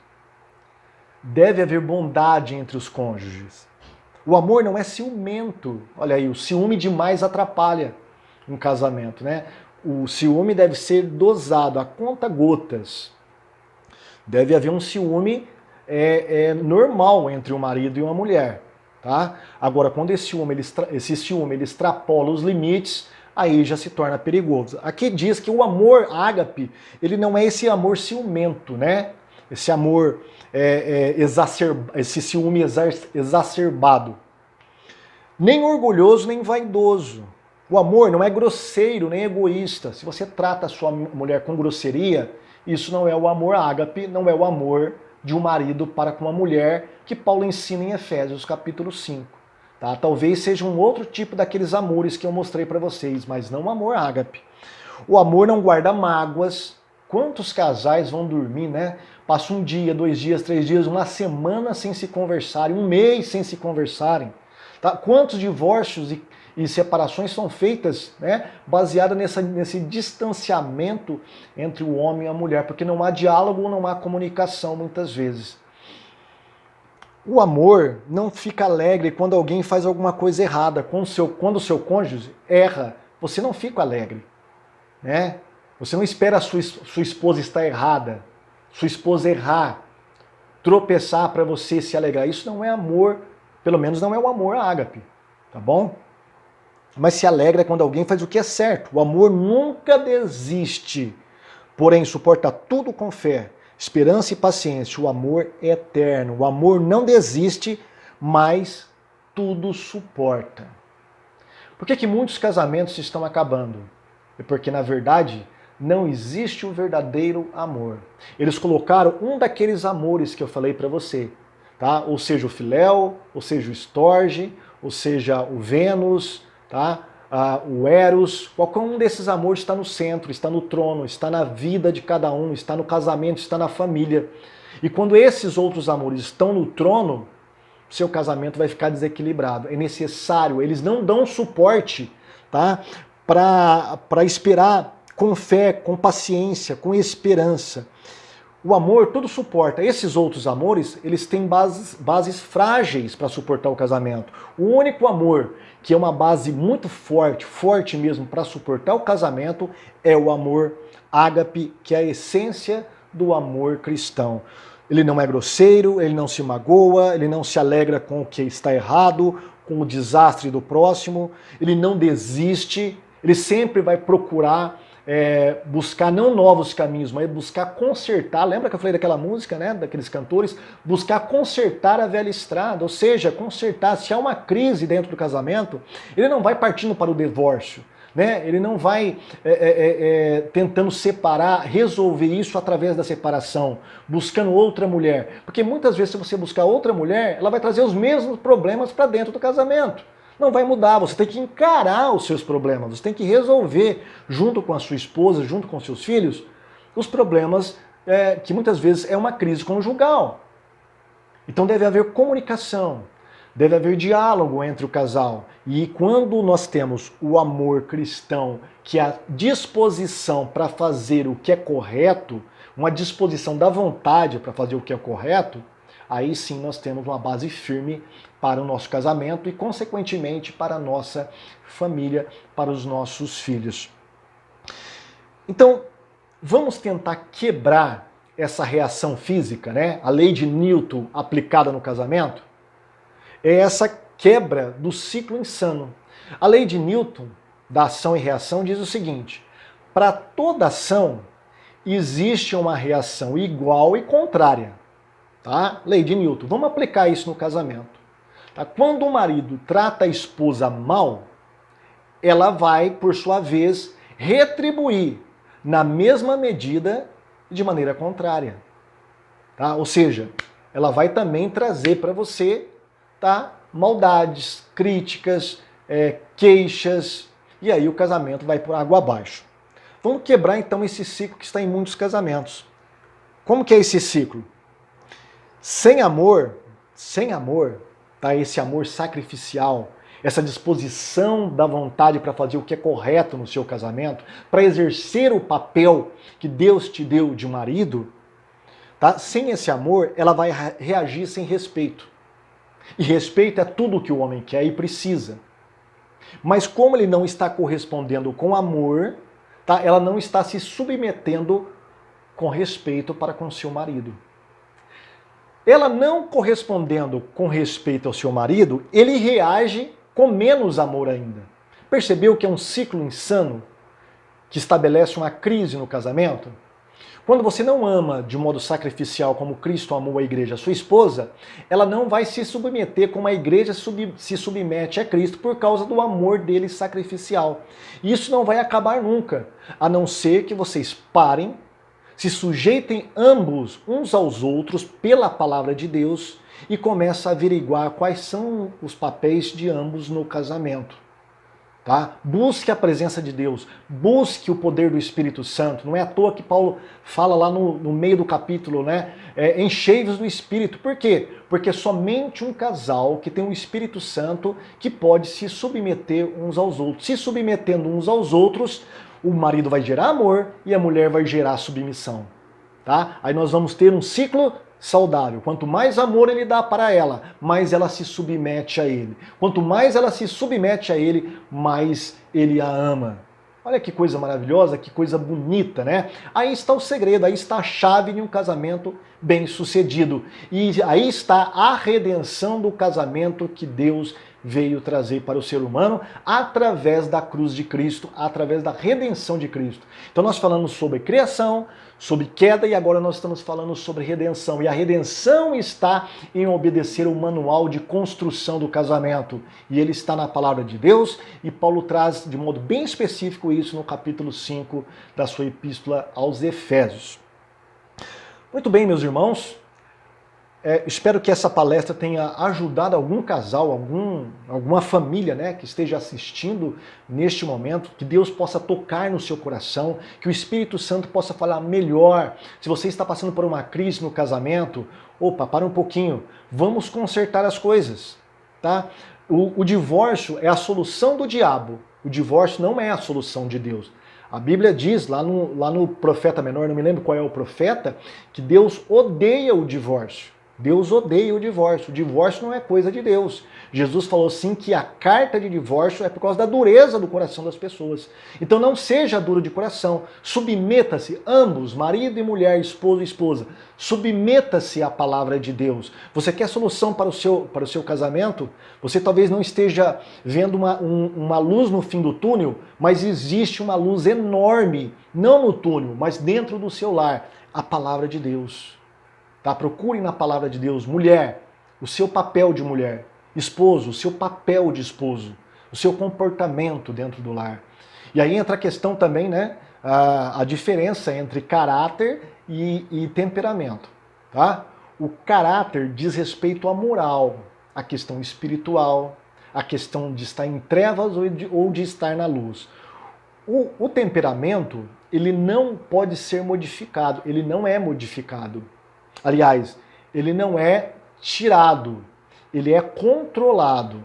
Deve haver bondade entre os cônjuges. O amor não é ciumento. Olha aí, o ciúme demais atrapalha um casamento, né? O ciúme deve ser dosado, a conta-gotas. Deve haver um ciúme normal entre um marido e uma mulher, tá? Agora, quando esse ciúme ele extrapola os limites, aí já se torna perigoso. Aqui diz que o amor ágape, ele não é esse amor ciumento, né? Esse amor esse ciúme exacerbado. Nem orgulhoso, nem vaidoso. O amor não é grosseiro, nem egoísta. Se você trata a sua mulher com grosseria, isso não é o amor ágape, não é o amor de um marido para com uma mulher que Paulo ensina em Efésios capítulo 5. Tá? Talvez seja um outro tipo daqueles amores que eu mostrei para vocês, mas não o amor ágape. O amor não guarda mágoas. Quantos casais vão dormir, né? Passa um dia, 2 dias, 3 dias, uma semana sem se conversarem, um mês sem se conversarem. Tá? Quantos divórcios e separações são feitas, né, baseadas nesse distanciamento entre o homem e a mulher, porque não há diálogo, não há comunicação muitas vezes. O amor não fica alegre quando alguém faz alguma coisa errada. Quando o seu cônjuge erra, você não fica alegre, né? Você não espera a sua esposa estar errada, sua esposa errar, tropeçar para você se alegrar. Isso não é amor, pelo menos não é o amor ágape, tá bom? Mas se alegra quando alguém faz o que é certo. O amor nunca desiste, porém suporta tudo com fé, esperança e paciência. O amor é eterno. O amor não desiste, mas tudo suporta. Por que muitos casamentos estão acabando? É porque, na verdade, não existe o verdadeiro amor. Eles colocaram um daqueles amores que eu falei para você, tá? Ou seja, o filéu, ou seja, o storge, ou seja, o Vênus, tá? O Eros, qualquer um desses amores está no centro, está no trono, está na vida de cada um, está no casamento, está na família. E quando esses outros amores estão no trono, seu casamento vai ficar desequilibrado. É necessário, eles não dão suporte, tá? Para esperar com fé, com paciência, com esperança. O amor tudo suporta. Esses outros amores, eles têm bases frágeis para suportar o casamento. O único amor que é uma base muito forte, forte mesmo para suportar o casamento, é o amor ágape, que é a essência do amor cristão. Ele não é grosseiro, ele não se magoa, ele não se alegra com o que está errado, com o desastre do próximo, ele não desiste, ele sempre vai procurar buscar não novos caminhos, mas buscar consertar. Lembra que eu falei daquela música, né, daqueles cantores? Buscar consertar a velha estrada, ou seja, consertar. Se há uma crise dentro do casamento, ele não vai partindo para o divórcio, né? Ele não vai tentando separar, resolver isso através da separação, buscando outra mulher. Porque muitas vezes, se você buscar outra mulher, ela vai trazer os mesmos problemas para dentro do casamento. Não vai mudar, você tem que encarar os seus problemas, você tem que resolver, junto com a sua esposa, junto com seus filhos, os problemas que muitas vezes é uma crise conjugal. Então deve haver comunicação, deve haver diálogo entre o casal. E quando nós temos o amor cristão, que é a disposição para fazer o que é correto, uma disposição da vontade para fazer o que é correto, aí sim nós temos uma base firme para o nosso casamento e, consequentemente, para a nossa família, para os nossos filhos. Então, vamos tentar quebrar essa reação física, né? A lei de Newton aplicada no casamento é essa quebra do ciclo insano. A lei de Newton, da ação e reação, diz o seguinte: para toda ação existe uma reação igual e contrária. Tá? Lei de Newton. Vamos aplicar isso no casamento. Tá? Quando o marido trata a esposa mal, ela vai, por sua vez, retribuir na mesma medida e de maneira contrária. Tá? Ou seja, ela vai também trazer para você, tá, maldades, críticas, queixas, e aí o casamento vai por água abaixo. Vamos quebrar então esse ciclo que está em muitos casamentos. Como que é esse ciclo? Sem amor, tá? Esse amor sacrificial, essa disposição da vontade para fazer o que é correto no seu casamento, para exercer o papel que Deus te deu de marido, tá? Sem esse amor, ela vai reagir sem respeito. E respeito é tudo o que o homem quer e precisa. Mas como ele não está correspondendo com amor, tá? Ela não está se submetendo com respeito para com seu marido. Ela não correspondendo com respeito ao seu marido, ele reage com menos amor ainda. Percebeu que é um ciclo insano que estabelece uma crise no casamento? Quando você não ama de modo sacrificial como Cristo amou a igreja, a sua esposa, ela não vai se submeter como a igreja se submete a Cristo por causa do amor dele sacrificial. E isso não vai acabar nunca, a não ser que vocês parem, se sujeitem ambos uns aos outros pela palavra de Deus e comecem a averiguar quais são os papéis de ambos no casamento. Tá? Busque a presença de Deus, busque o poder do Espírito Santo. Não é à toa que Paulo fala lá no meio do capítulo, né? Enchei-vos do Espírito. Por quê? Porque somente um casal que tem o Espírito Santo que pode se submeter uns aos outros. Se submetendo uns aos outros, o marido vai gerar amor e a mulher vai gerar submissão. Tá? Aí nós vamos ter um ciclo saudável. Quanto mais amor ele dá para ela, mais ela se submete a ele. Quanto mais ela se submete a ele, mais ele a ama. Olha que coisa maravilhosa, que coisa bonita, né? Aí está o segredo, aí está a chave de um casamento bem-sucedido. E aí está a redenção do casamento que Deus veio trazer para o ser humano através da cruz de Cristo, através da redenção de Cristo. Então nós falamos sobre criação, sobre queda e agora nós estamos falando sobre redenção. E a redenção está em obedecer o manual de construção do casamento. E ele está na palavra de Deus e Paulo traz de modo bem específico isso no capítulo 5 da sua epístola aos Efésios. Muito bem, meus irmãos. Espero que essa palestra tenha ajudado algum casal, alguma família, né, que esteja assistindo neste momento, que Deus possa tocar no seu coração, que o Espírito Santo possa falar melhor. Se você está passando por uma crise no casamento, opa, para um pouquinho, vamos consertar as coisas, tá? O divórcio é a solução do diabo, o divórcio não é a solução de Deus. A Bíblia diz, lá no profeta menor, não me lembro qual é o profeta, que Deus odeia o divórcio. Deus odeia o divórcio. O divórcio não é coisa de Deus. Jesus falou sim que a carta de divórcio é por causa da dureza do coração das pessoas. Então não seja duro de coração. Submeta-se, ambos, marido e mulher, esposo e esposa. Submeta-se à palavra de Deus. Você quer solução para o seu casamento? Você talvez não esteja vendo uma luz no fim do túnel, mas existe uma luz enorme, não no túnel, mas dentro do seu lar. A palavra de Deus. Tá? Procure na palavra de Deus. Mulher, o seu papel de mulher. Esposo, o seu papel de esposo. O seu comportamento dentro do lar. E aí entra a questão também, né? A diferença entre caráter e temperamento. Tá? O caráter diz respeito à moral, à questão espiritual, à questão de estar em trevas ou de estar na luz. O temperamento, ele não pode ser modificado, ele não é modificado. Aliás, ele não é tirado, ele é controlado.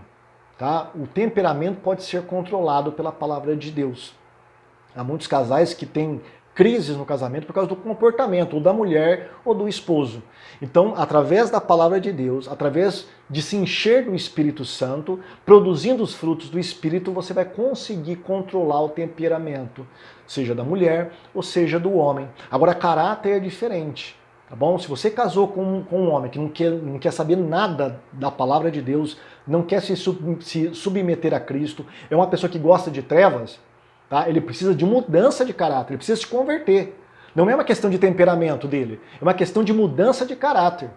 Tá? O temperamento pode ser controlado pela palavra de Deus. Há muitos casais que têm crises no casamento por causa do comportamento, ou da mulher ou do esposo. Então, através da palavra de Deus, através de se encher do Espírito Santo, produzindo os frutos do Espírito, você vai conseguir controlar o temperamento, seja da mulher ou seja do homem. Agora, caráter é diferente. Tá bom? Se você casou com um homem que não quer saber nada da palavra de Deus, não quer se submeter a Cristo, é uma pessoa que gosta de trevas, tá? Ele precisa de mudança de caráter, ele precisa se converter. Não é uma questão de temperamento dele, é uma questão de mudança de caráter.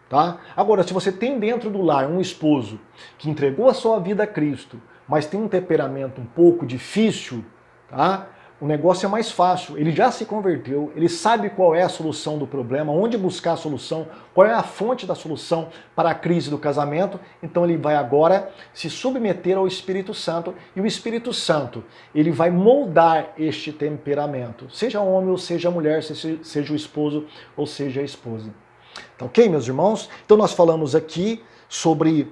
Tá? Agora, se você tem dentro do lar um esposo que entregou a sua vida a Cristo, mas tem um temperamento um pouco difícil, tá? O negócio é mais fácil, ele já se converteu, ele sabe qual é a solução do problema, onde buscar a solução, qual é a fonte da solução para a crise do casamento, então ele vai agora se submeter ao Espírito Santo e o Espírito Santo, ele vai moldar este temperamento, seja homem ou seja mulher, seja o esposo ou seja a esposa. Tá ok, meus irmãos? Então nós falamos aqui sobre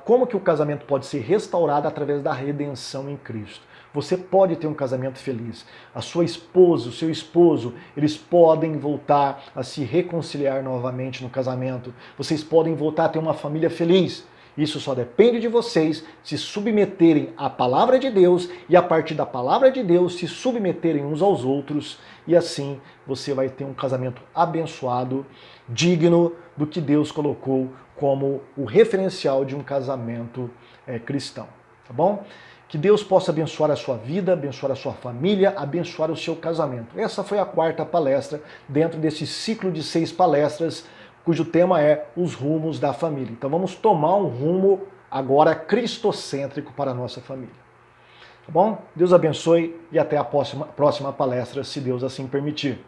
como que o casamento pode ser restaurado através da redenção em Cristo. Você pode ter um casamento feliz. A sua esposa, o seu esposo, eles podem voltar a se reconciliar novamente no casamento. Vocês podem voltar a ter uma família feliz. Isso só depende de vocês se submeterem à palavra de Deus e a partir da palavra de Deus se submeterem uns aos outros e assim você vai ter um casamento abençoado, digno do que Deus colocou como o referencial de um casamento cristão, tá bom? Que Deus possa abençoar a sua vida, abençoar a sua família, abençoar o seu casamento. Essa foi a quarta palestra dentro desse ciclo de 6 palestras, cujo tema é os rumos da família. Então vamos tomar um rumo agora cristocêntrico para a nossa família. Tá bom? Deus abençoe e até a próxima palestra, se Deus assim permitir.